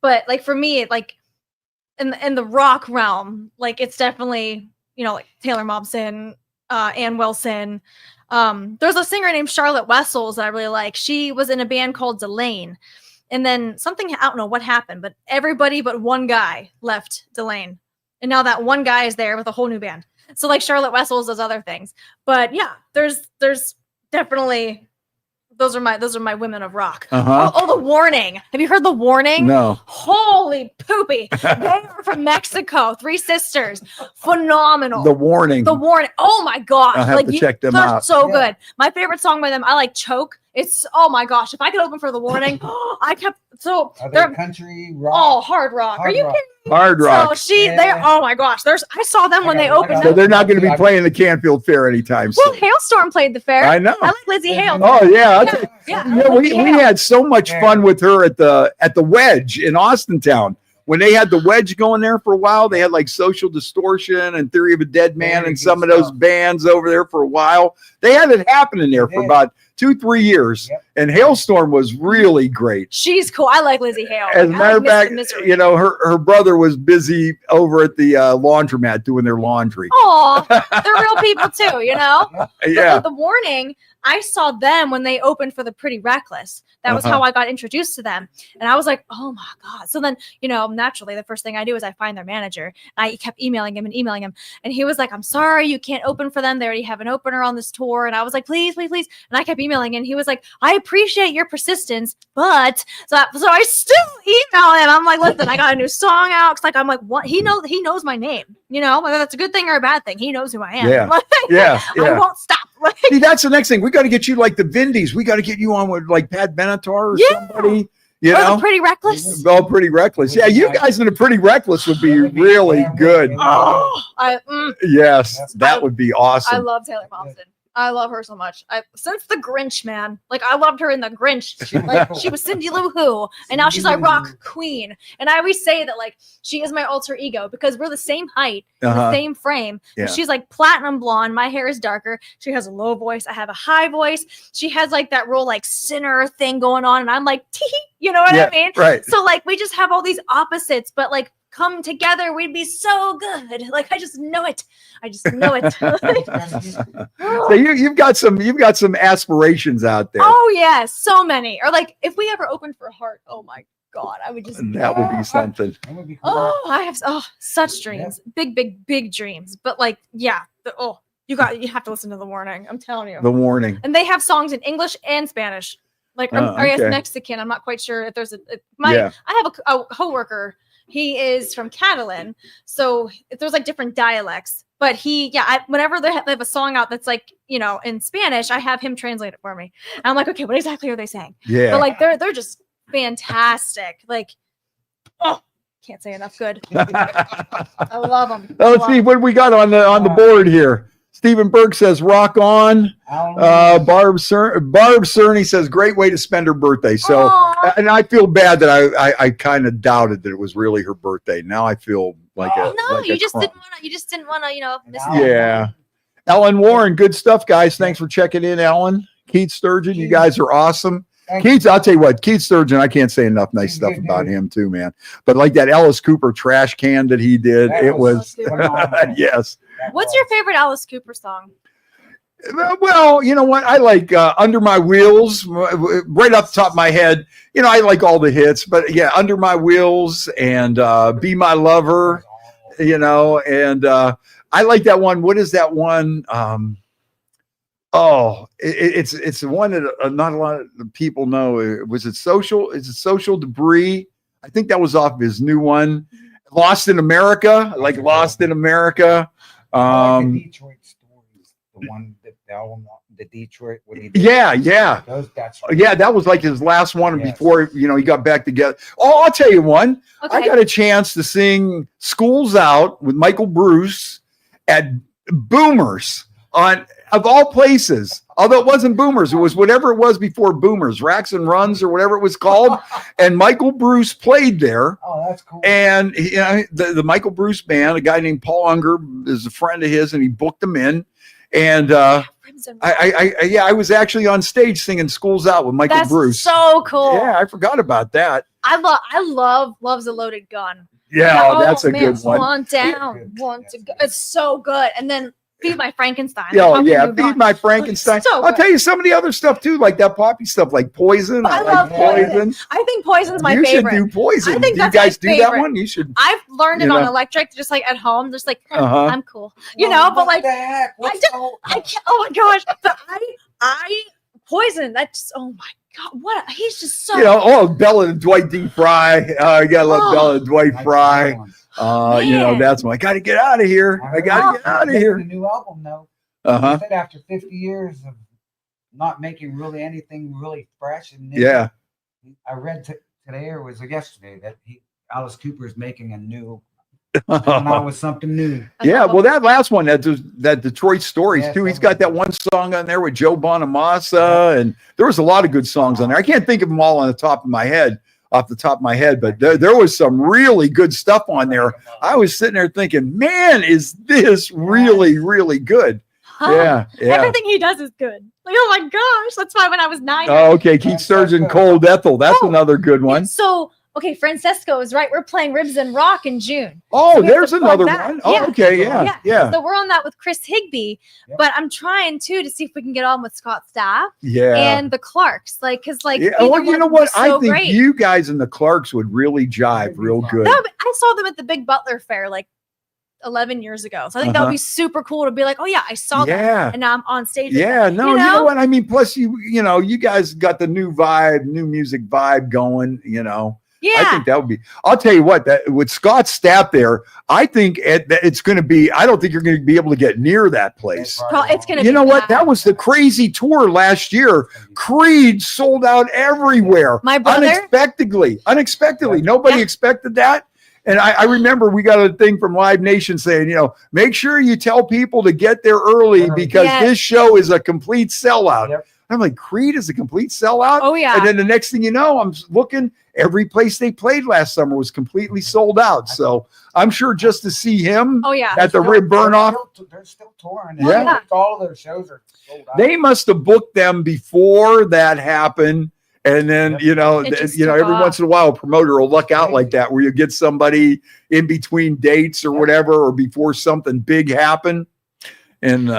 But for me, like in the rock realm, like it's definitely, like Taylor Momsen, Ann Wilson. There's a singer named Charlotte Wessels that I really like. She was in a band called Delane. And then something, I don't know what happened, but everybody but one guy left Delane. And now that one guy is there with a whole new band. So like Charlotte Wessels does other things. But yeah, there's definitely those are my women of rock. The Warning. Have you heard The Warning? No. Holy poopy. They are from Mexico. 3 sisters. Phenomenal. The Warning. Oh my gosh. I'll have to check them out. So good. My favorite song by them, I like Choke. It's oh my gosh. If I could open for The Warning, they're country rock. Oh, hard rock. Are you kidding me? Hard rock. So they're oh my gosh. I saw them when they opened. So they're not going to be playing the Canfield Fair anytime soon. Well, Hailstorm played the fair. I know. I like Lizzie Hale. Oh yeah. We had so much fun with her at the Wedge in Austintown. When they had the Wedge going there for a while, they had like Social Distortion and Theory of a Dead Man and some of those bands over there for a while. They had it happening there for about 2-3 years. Yep. And Hailstorm was really great. She's cool. I like Lizzie Hale. As a matter of fact, her brother was busy over at the laundromat doing their laundry. Oh, they're real people too, Yeah. The Warning, I saw them when they opened for the Pretty Reckless. That was how I got introduced to them. And I was like, oh my God. So then, naturally, the first thing I do is I find their manager. And I kept emailing him. And he was like, I'm sorry, you can't open for them. They already have an opener on this tour. And I was like, please, please, please. And I kept emailing. And he was like, I appreciate your persistence, but so I still email him. I'm like, listen, I got a new song out. I'm like, what? He knows my name. Whether that's a good thing or a bad thing. He knows who I am. Yeah. I won't stop. See, that's the next thing. We got to get you like the Vindies. We got to get you on with like Pat Benatar or somebody. The Pretty Reckless. Oh, Pretty Reckless. Yeah, you guys in the Pretty Reckless would be really good. Yes, that would be awesome. I love Taylor Momsen. I love her so much. Since The Grinch, man. Like, I loved her in The Grinch. Like, she was Cindy Lou Who, and now she's my rock queen. And I always say that, like, she is my alter ego because we're the same height, the same frame. Yeah. She's like platinum blonde. My hair is darker. She has a low voice. I have a high voice. She has like that real like sinner thing going on, and I'm like, tee, you know what I mean? Right. So like, we just have all these opposites, but like, come together, we'd be so good. Like I just know it. So you've got some aspirations out there. Oh yes, so many. Or like if we ever opened for Heart, oh my God, I would just. That would be something. Oh, I have such dreams, big dreams. But like, yeah, you have to listen to The Warning. I'm telling you, The Warning. And they have songs in English and Spanish. Like I guess Mexican. I'm not quite sure if there's I have a coworker. He is from Catalan, so there's like different dialects. But whenever they have a song out that's like in Spanish, I have him translate it for me. And I'm like, okay, what exactly are they saying? Yeah. But like they're just fantastic. Like Oh, can't say enough good. I love them. Let's see what we got on the board here. Stephen Burke says, rock on. Barb Cerny says, great way to spend her birthday. So, and I feel bad that I kind of doubted that it was really her birthday. Now I feel like you just didn't want to, miss it. Yeah. Ellen Warren, good stuff, guys. Thanks for checking in, Ellen. Keith Sturgeon, you guys are awesome. Keith, I'll tell you what, Keith Sturgeon, I can't say enough nice stuff about him too, man. But like that Alice Cooper trash can that he did, it was yes. What's your favorite Alice Cooper song? Well, you know what? I like Under My Wheels, right off the top of my head. I like all the hits, but yeah, Under My Wheels and Be My Lover, and I like that one. What is that one? It's the one that not a lot of people know. Was it Social? Is it Social Debris? I think that was off his new one. Lost in America, like Lost in America. Like the Detroit Stories, the one that the album, the Detroit. What he did. Yeah. That was like his last one before he got back together. Oh, I'll tell you one. Okay. I got a chance to sing "School's Out" with Michael Bruce at Boomers of all places. Although it wasn't Boomers, it was whatever it was before Boomers, Racks and Runs or whatever it was called. And Michael Bruce played there. Oh, that's cool. And the Michael Bruce band, a guy named Paul Unger is a friend of his, and he booked him in. And I was actually on stage singing "School's Out" with Michael Bruce. That's so cool. Yeah, I forgot about that. I love "Love's a Loaded Gun." Yeah, that's a good one. One down, one to go. It's so good. And then Feed My Frankenstein. Feed My Frankenstein. I'll tell you some of the other stuff too, like that poppy stuff, like Poison. I love Poison. I think Poison's my favorite. You should do Poison. I think you guys do that one? You should. I've learned it on electric, just like at home. Just like I'm cool, but like I can't. Oh my gosh! But I Poison. That's oh my god! He's just so. Bella and Dwight D. Fry. You gotta love Bella and Dwight Fry. That's I got to get out of here. I got to get out of here. The new album, though. He said after 50 years of not making really anything really fresh and new. Yeah. I read today or was it yesterday that Alice Cooper is making a new. With something new. Yeah, well, that last one, that Detroit Stories too. He's got that one song on there with Joe Bonamassa, and there was a lot of good songs on there. I can't think of them all off the top of my head, but there was some really good stuff on there. I was sitting there thinking, man, is this really, really good? Yeah. Everything he does is good. Like, oh my gosh, that's why when I was 9. Oh, okay, Keith Sturgeon, Cold Ethel. That's another good one. So. Okay, Francesco is right. We're playing Ribs and Rock in June. Oh, so there's another one. Oh, okay, yeah. So we're on that with Chris Higby, but I'm trying to see if we can get on with Scott Staff. Yeah. And the Clarks, you know what? I think you guys and the Clarks would really jive real good. I saw them at the Big Butler Fair 11 years ago. So I think that would be super cool to be like, oh yeah, I saw that, and now I'm on stage. Yeah, you know what I mean. Plus, you guys got the new music vibe going. Yeah. I think that would be. I'll tell you what. That with Scott Stapp there, I think it's going to be. I don't think you're going to be able to get near that place. It's going to. You know what? That was the crazy tour last year. Creed sold out everywhere. My brother, unexpectedly, nobody expected that. And I remember we got a thing from Live Nation saying, make sure you tell people to get there early because this show is a complete sellout. Yep. I'm like, Creed is a complete sellout? Oh, yeah. And then the next thing you know, I'm looking, every place they played last summer was completely sold out. So I'm sure just to see him at the Rib Burn-Off. They're still touring. Yeah. All of their shows are sold out. They must have booked them before that happened. And then, every once in a while, a promoter will luck out like that, where you get somebody in between dates or whatever, or before something big happened. And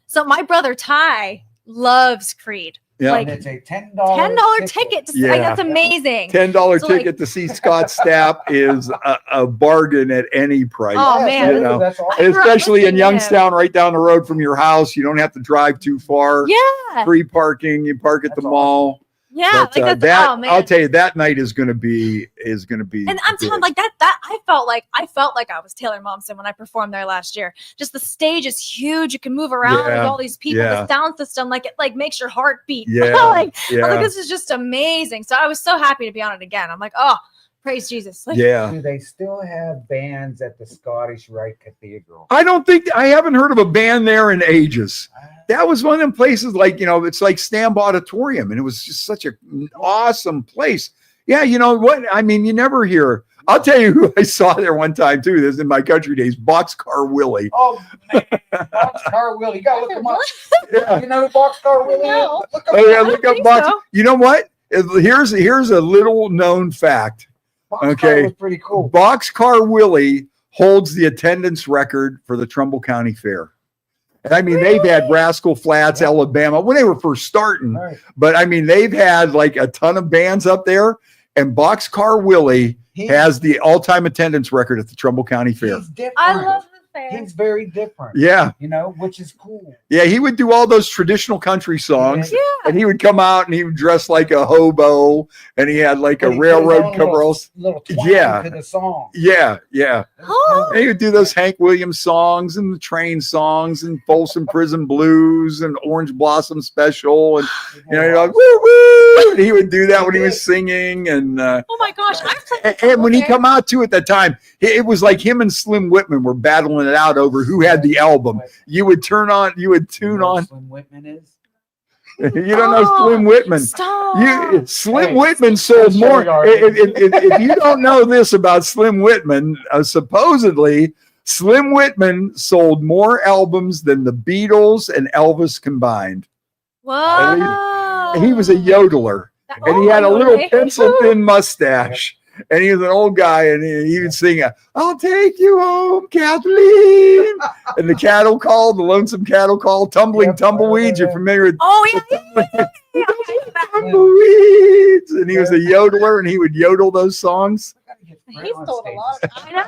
so my brother Ty loves Creed. Yeah, and it's a $10 ticket. That's amazing. $10 ticket to see Scott Stapp is a bargain at any price. Oh man, that's awesome. Especially in Youngstown, right down the road from your house. You don't have to drive too far. Yeah, free parking. You park at the mall. Yeah, but, I'll tell you, that night is going to be. And I'm telling that I felt like I was Taylor Momsen when I performed there last year. Just the stage is huge; you can move around with all these people. The sound system, it makes your heart beat. Yeah, this is just amazing. So I was so happy to be on it again. I'm like, oh, Praise Jesus. Yeah. Do they still have bands at the Scottish Rite Cathedral? I haven't heard of a band there in ages. That was one of them places like, it's like Stamp Auditorium, and it was just such an awesome place. Yeah, you know what? I mean, you never hear. I'll tell you who I saw there one time too. This is in my country days, Boxcar Willie. Oh man, Boxcar Willie. You gotta look him up. Yeah. You know who Boxcar Willie No. is? Look up Box. So. You know what? Here's a little known fact. Boxcar was pretty cool. Boxcar Willie holds the attendance record for the Trumbull County Fair. And I mean, they've had Rascal Flats, Alabama, when they were first starting. Right. But I mean, they've had like a ton of bands up there. And Boxcar Willie has the all-time attendance record at the Trumbull County Fair. He's different. I love the fair. He's very different. Yeah. Which is cool. Yeah, he would do all those traditional country songs. Yeah. And he would come out and he would dress like a hobo, and he had like a railroad coveralls. Little twang to the song. Yeah, yeah. Oh. And he would do those Hank Williams songs and the train songs and Folsom Prison Blues and Orange Blossom Special, and you're like, woo woo. And he would do that when he was singing, and Oh my gosh. and when he come out too at that time, it was like him and Slim Whitman were battling it out over who had the album. You would tune on. Slim Whitman is. You don't know Slim Whitman. Stop. Slim Whitman sold more. If you don't know this about Slim Whitman, supposedly Slim Whitman sold more albums than the Beatles and Elvis combined. Whoa. And he was a yodeler, and he had a little pencil-thin mustache. And he was an old guy, and he would sing, "I'll take you home, Kathleen." And the cattle call, the lonesome cattle call, tumbling tumbleweeds. You're familiar with? Oh yeah. Tumbleweeds. And he was a yodeler, and he would yodel those songs. He sold a lot. I know.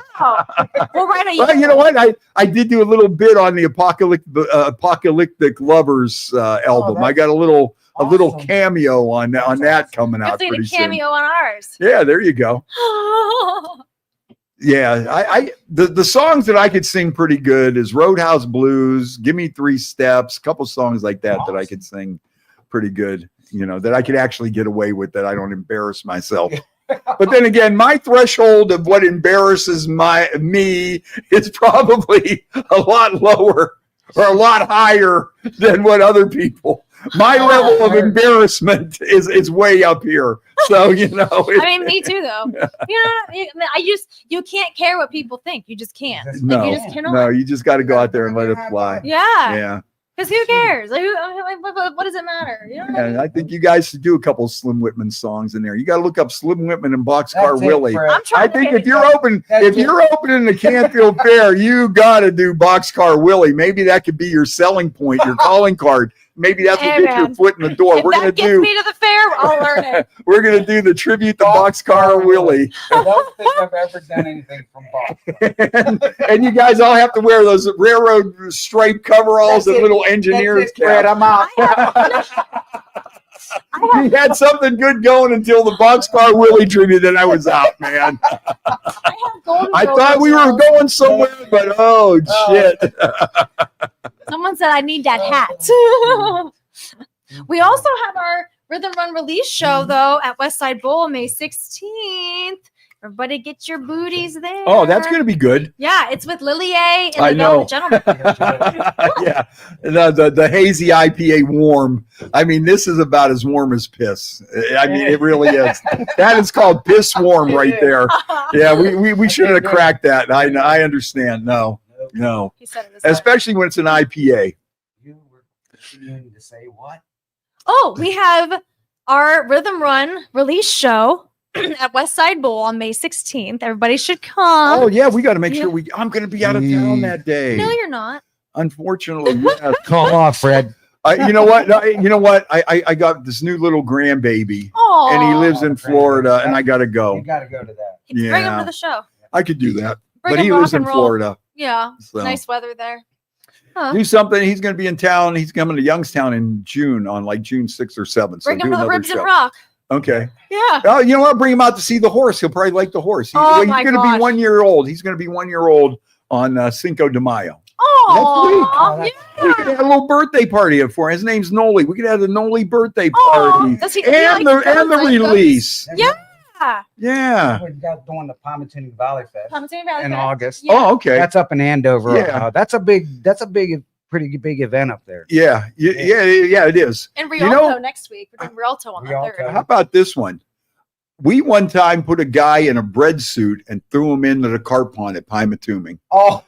Well, right. Well, you know what? I did do a little bit on the Apocalyptic Lovers album. I got a little cameo on that coming out pretty soon. Cameo on ours. Yeah, there you go. Yeah, the songs that I could sing pretty good is Roadhouse Blues, Give Me 3 Steps, a couple songs like that that I could sing pretty good, that I could actually get away with, that I don't embarrass myself. But then again, my threshold of what embarrasses me is probably a lot lower or a lot higher than what other people. My level of embarrassment is way up here. So, I mean, me too, though. You can't care what people think. You just can't. No, you just cannot. No, you just got to go out there and let it fly. Yeah. Yeah. Because who cares? What does it matter? And I think you guys should do a couple of Slim Whitman songs in there. You got to look up Slim Whitman and Boxcar Willie. I think if you're opening the Canfield Fair, you got to do Boxcar Willie. Maybe that could be your selling point, your calling card. Maybe that's what gets your foot in the door. If that gets me to the fair, I'll learn it. We're gonna do the tribute to Boxcar Willie. I don't think I've ever done anything from Box. and you guys all have to wear those railroad stripe coveralls and little engineer's caps. I'm out. He had something good going until the Boxcar Willie tribute, then I was out, man. I thought we were going somewhere, but shit. Someone said I need that hat. We also have our Rhythm Run release show, though, at Westside Bowl, May 16th. Everybody get your booties there. Oh, that's going to be good. Yeah, it's with Lily A. and I the know. Gentleman. Yeah, the hazy IPA warm. I mean, this is about as warm as piss. I mean, it really is. That is called piss warm right there. Yeah, we should have cracked that. I understand. No. He said it Especially when it's an IPA. You were continuing to say what? Oh, we have our Rhythm Run release show at Westside Bowl on May 16th. Everybody should come. Oh yeah, we got to make sure I'm going to be out of town that day. No, you're not. Unfortunately, yes. Call off, Fred. You know what? I got this new little grandbaby, and he lives in Florida, and I got to go. You got to go to that. Bring him to the show. I could do that, Bring but he him lives rock in and roll. Florida. Yeah, So. nice weather there. Do something. He's going to be in town. He's coming to Youngstown in June, on like June 6th or 7th. So Bring him do to the another Ribs show. and Rock. Okay. Yeah. Oh, you know what? Bring him out to see the horse. He'll probably like the horse. He's going to be 1 year old. He's going to be 1 year old on Cinco de Mayo. Oh, yeah. We could have a little birthday party for him. His name's Noli. We could have the Noli birthday party Does he and the release. Yeah. Yeah. We got doing the Palmatini Valley Fest Palmatini Valley in Fest. August. Yeah. Oh, okay. That's up in Andover. Yeah. That's a pretty big event up there. Yeah, it is. And Rialto next week. We're doing Rialto on the Rialto. 3rd. How about this one? We one time put a guy in a bread suit and threw him into the carp pond at Pymatuming. Oh,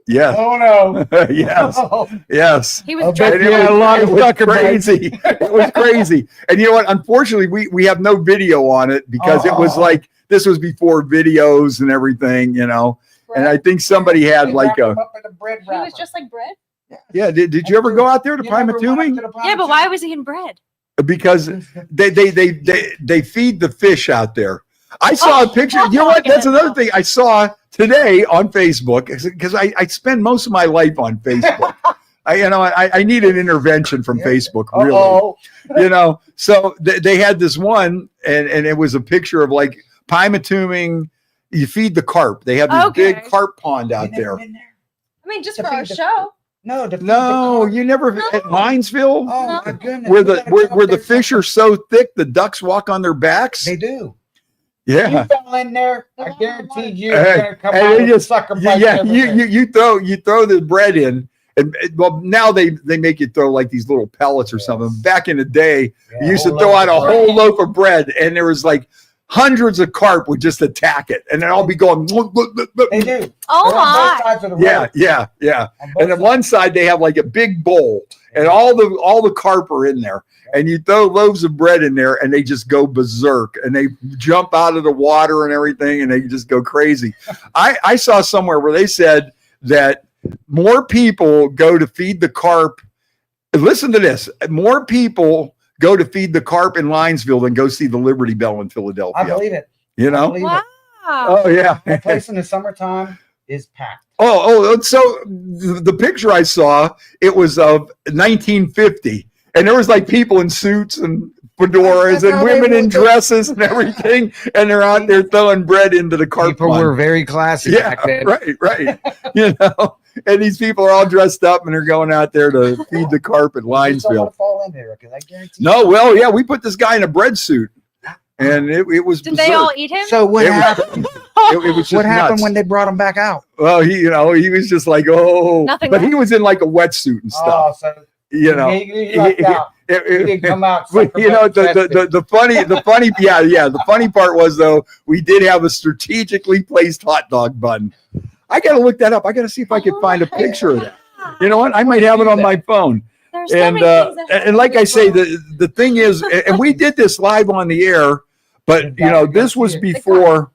Yes. oh no. Yes. Oh. Yes. He was And dressed. it was crazy. It was crazy. And you know what? Unfortunately, we have no video on it because it was like, this was before videos and everything, you know. Bread. And I think somebody had like a. He was just like bread. Yeah. Did you ever go out there to Pymatuming? Yeah, but why was he in bread? Because they feed the fish out there. I saw a picture. You know what? That's another thing I saw today on Facebook because I spend most of my life on Facebook. I need an intervention from Facebook, really. You know, so they had this one, and it was a picture of like Pymatuming. You feed the carp. They have this big carp pond out there. I mean, just for our show. No, you never at Linesville. Oh my goodness! Where the fish are so thick, the ducks walk on their backs. They do. Yeah. You fell in there, I guarantee you're gonna come out with sucker bites. Yeah, you throw the bread in, and well, now they make you throw like these little pellets or something. Back in the day, you used to throw out a whole loaf of bread, and there was like hundreds of carp would just attack it, and then I'll be going. They do. Oh my! Yeah. And on one side they have like a big bowl, and all the carp are in there, and you throw loaves of bread in there, and they just go berserk, and they jump out of the water and everything, and they just go crazy. I saw somewhere where they said that more people go to feed the carp. Listen to this: more people go to feed the carp in Linesville than go see the Liberty Bell in Philadelphia. I believe it. You know? Wow. Oh yeah. That place in the summertime is packed. So the picture I saw, it was of 1950, and there was like people in suits and fedoras and women in dresses and everything, and they're out there throwing bread into the carp People pond. were very classy back then. Right. You know, and these people are all dressed up and they're going out there to feed the carp at Linesville. Fall in there, because I guarantee. No, well, yeah, we put this guy in a bread suit, and it was. Did they all eat him? So what happened? It was What happened nuts. when they brought him back out? Well, he was just like, oh, Nothing but left. he was in like a wetsuit and stuff. Oh, so You know, he lucked out. He didn't come out. You know, the funny part was though, we did have a strategically placed hot dog bun. I got to look that up. I got to see if I can find a picture of that. You know what? I might have it on my phone. There's so many things that And like I say, the thing is, and we did this live on the air, but you know, this was before.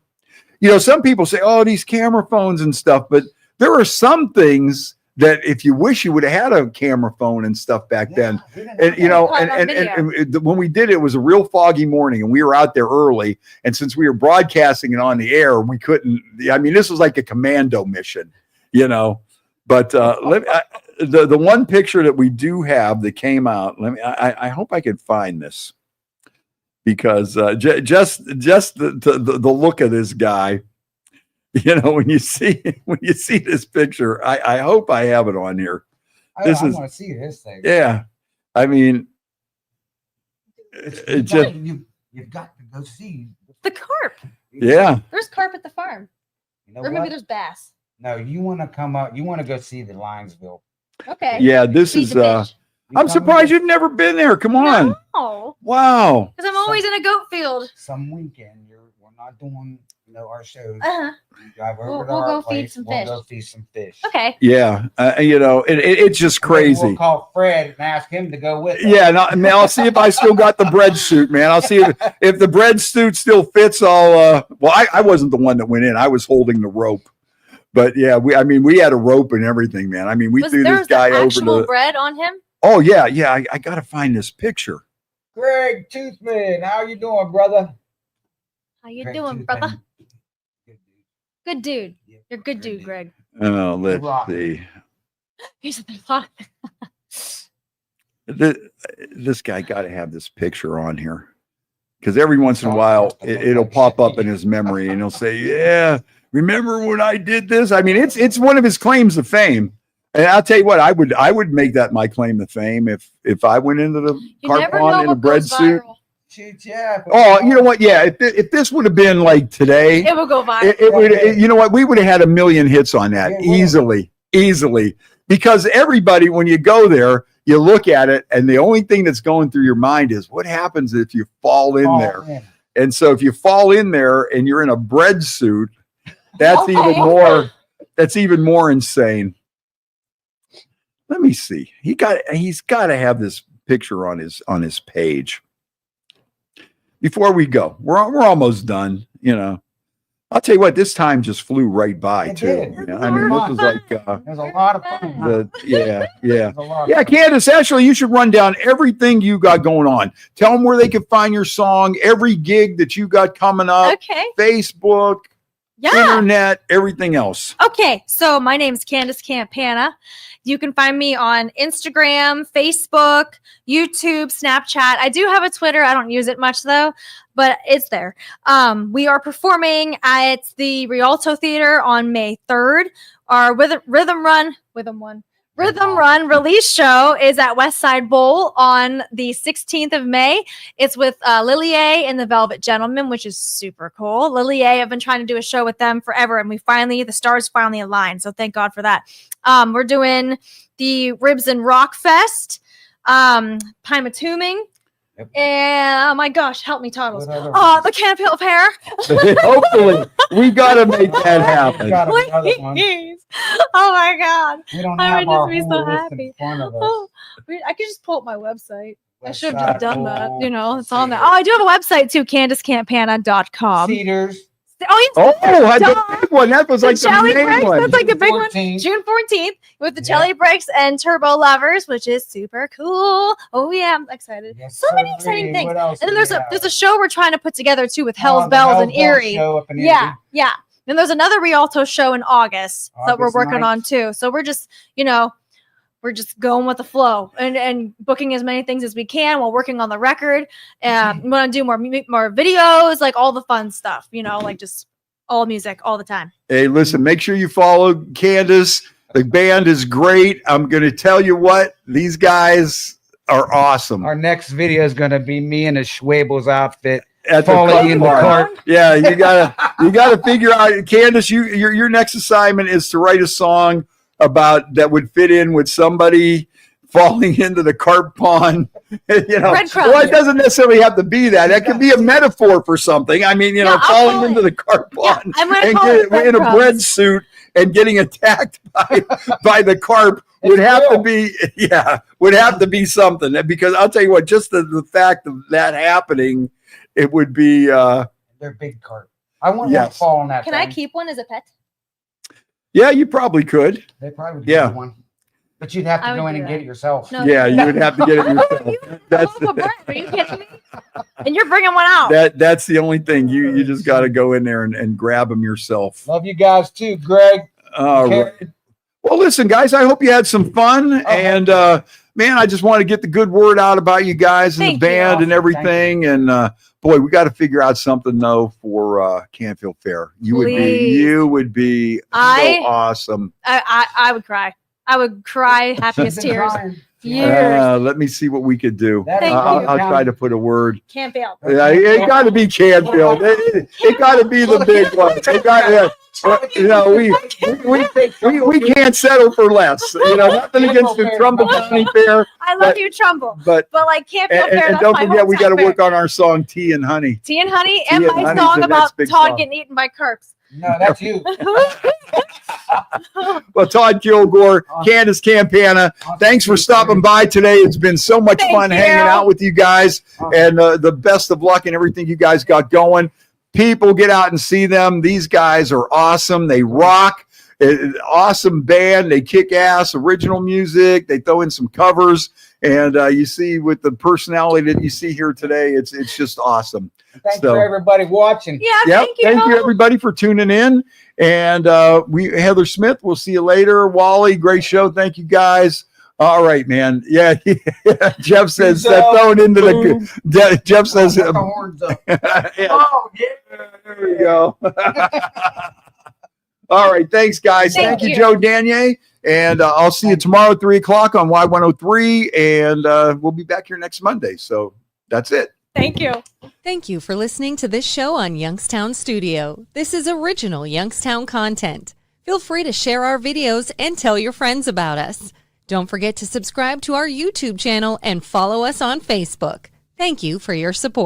You know, some people say, "Oh, these camera phones and stuff," but there are some things that if you wish you would have had a camera phone and stuff back then. And you know, and when we did it, it was a real foggy morning, and we were out there early. And since we were broadcasting it on the air, we couldn't. I mean, this was like a commando mission, you know. But the one picture that we do have that came out, I hope I can find this, because just the look of this guy. You know, when you see this picture, I hope I have it on here. I want to see this thing. Yeah, I mean, You've got to go see the carp. Yeah, There's carp at the farm, you know or maybe what? there's bass. No, you want to come up. You want to go see the Linesville. Okay. yeah. This Feed is. the fish. I'm surprised you've never been there. Come on. No, Wow. because I'm always in a goat field. Some weekend we're not doing our shows. Uh-huh. You drive over We'll to our go feed place. some We'll fish. go feed some fish. Okay. Yeah, you know, it's just crazy. We'll call Fred and ask him to go with us. Yeah, and I'll see if I still got the bread suit, man. I'll see if the bread suit still fits. Well, I wasn't the one that went in. I was holding the rope. But yeah, we had a rope and everything, man. I mean, we threw this guy over actual bread on him? Oh yeah. I got to find this picture. Greg Toothman, how you doing, brother? How you Greg doing, Toothman. brother? Good dude. Good dude. Yeah, You're a good dude, Greg. Oh, let's see. Here's a lot. This guy got to have this picture on here, because every once in a while it'll pop up in his memory, and he'll say, "Yeah, remember when I did this?" I mean, it's one of his claims to fame. And I'll tell you what, I would make that my claim to fame if I went into the carp pond in a bread suit. Yeah. Oh, you know what? Yeah, if this would have been like today, it would go viral. it would. You know what? We would have had 1 million hits on that easily. Because everybody, when you go there, you look at it, and the only thing that's going through your mind is what happens if you fall in there. And so, if you fall in there and you're in a bread suit, that's even more. That's even more insane. Let me see. He's got to have this picture on his page. Before we go, we're almost done. You know, I'll tell you what. This time just flew right by too. You know? I mean, this was like it was a lot of fun. Yeah. Candace, actually, you should run down everything you got going on. Tell them where they can find your song, every gig that you got coming up. Okay. Facebook. Internet, everything else. Okay, so my name's Candace Campana. You can find me on Instagram, Facebook, YouTube, Snapchat. I do have a Twitter. I don't use it much though, but it's there. We are performing at the Rialto Theater on May 3rd. Our Rhythm Run release show is at West Side Bowl on the 16th of May. It's with Lily A and the Velvet Gentlemen, which is super cool. Lily A, I've been trying to do a show with them forever, and the stars finally aligned. So thank God for that. We're doing the Ribs and Rock Fest, Pymatuming. Yep. And oh my gosh, help me, Toddles. The Camp Hill Fair. Hopefully, we gotta make that happen. Please. Oh my God. I would just be so happy. I could just pull up my website. I should have just done that. You know, it's on there. Oh, I do have a website too, CandaceCampana.com. Cedars. The big one. That was like the main one. That's like the big one. June 14th with the Jelly Breaks and Turbo Lovers, which is super cool. Oh yeah, I'm excited. Yes, so many exciting things. And then there's a show we're trying to put together too with Hell's Bells in Erie. Yeah. And there's another Rialto show in August that we're working on too. So we're just, we're just going with the flow and booking as many things as we can while working on the record. And we want to do more videos, like all the fun stuff, like just all music all the time. Hey, listen, make sure you follow Candace. The band is great. I'm going to tell you what, these guys are awesome. Our next video is going to be me in a Schwabel's outfit. At falling in the cart. Yeah, you gotta figure out, Candace. Your next assignment is to write a song about that would fit in with somebody falling into the carp pond. Well, it doesn't necessarily have to be that. That could be a metaphor for something. I mean, falling into the carp pond and in a bread suit and getting attacked by the carp would have to be something. Because I'll tell you what, just the fact of that happening. It would be they're big carp. I want to fall on that. Can I keep one as a pet? Yeah, you probably could. They probably would give one. But you'd have to go in and get it yourself. No, you would have to get it yourself. That's Are you kidding me? And you're bringing one out. That's the only thing. You just got to go in there and grab them yourself. Love you guys too, Greg. All right. Well, listen, guys, I hope you had some fun. And, man, I just want to get the good word out about you guys and the band and everything. And, boy, we got to figure out something, though, for Canfield Fair. You would be so awesome. I would cry. I would cry happiest tears. Let me see what we could do. I'll try to put a word. Canfield. Yeah, it got to be Canfield. It got to be the big one. We can't settle for less. Nothing against the Trumbull County Fair. I love you, Trumbull. But like Canfield Fair. And don't forget, we got to work on our song "Tea and Honey." Tea and Honey, and my song about Todd getting eaten by carps. No, that's you. Well, Todd Kilgore, Candace Campana, thanks for stopping by today. It's been so much fun hanging out with you guys, and the best of luck in everything you guys got going. People, get out and see them. These guys are awesome. They rock. Awesome band. They kick ass. Original music. They throw in some covers, and you see with the personality that you see here today, it's just awesome. Thanks for everybody watching. Yeah, thank you everybody for tuning in. And Heather Smith, we'll see you later. Wally, great show. Thank you guys. All right, man. Yeah, Jeff says thrown into the. Jeff says. The horns up. Oh yeah, there we go. All right, thanks, guys. Thank you, Joe Danier. And I'll see you tomorrow at 3:00 on Y103, and we'll be back here next Monday. So that's it. Thank you. Thank you for listening to this show on Youngstown Studio. This is original Youngstown content. Feel free to share our videos and tell your friends about us. Don't forget to subscribe to our YouTube channel and follow us on Facebook. Thank you for your support.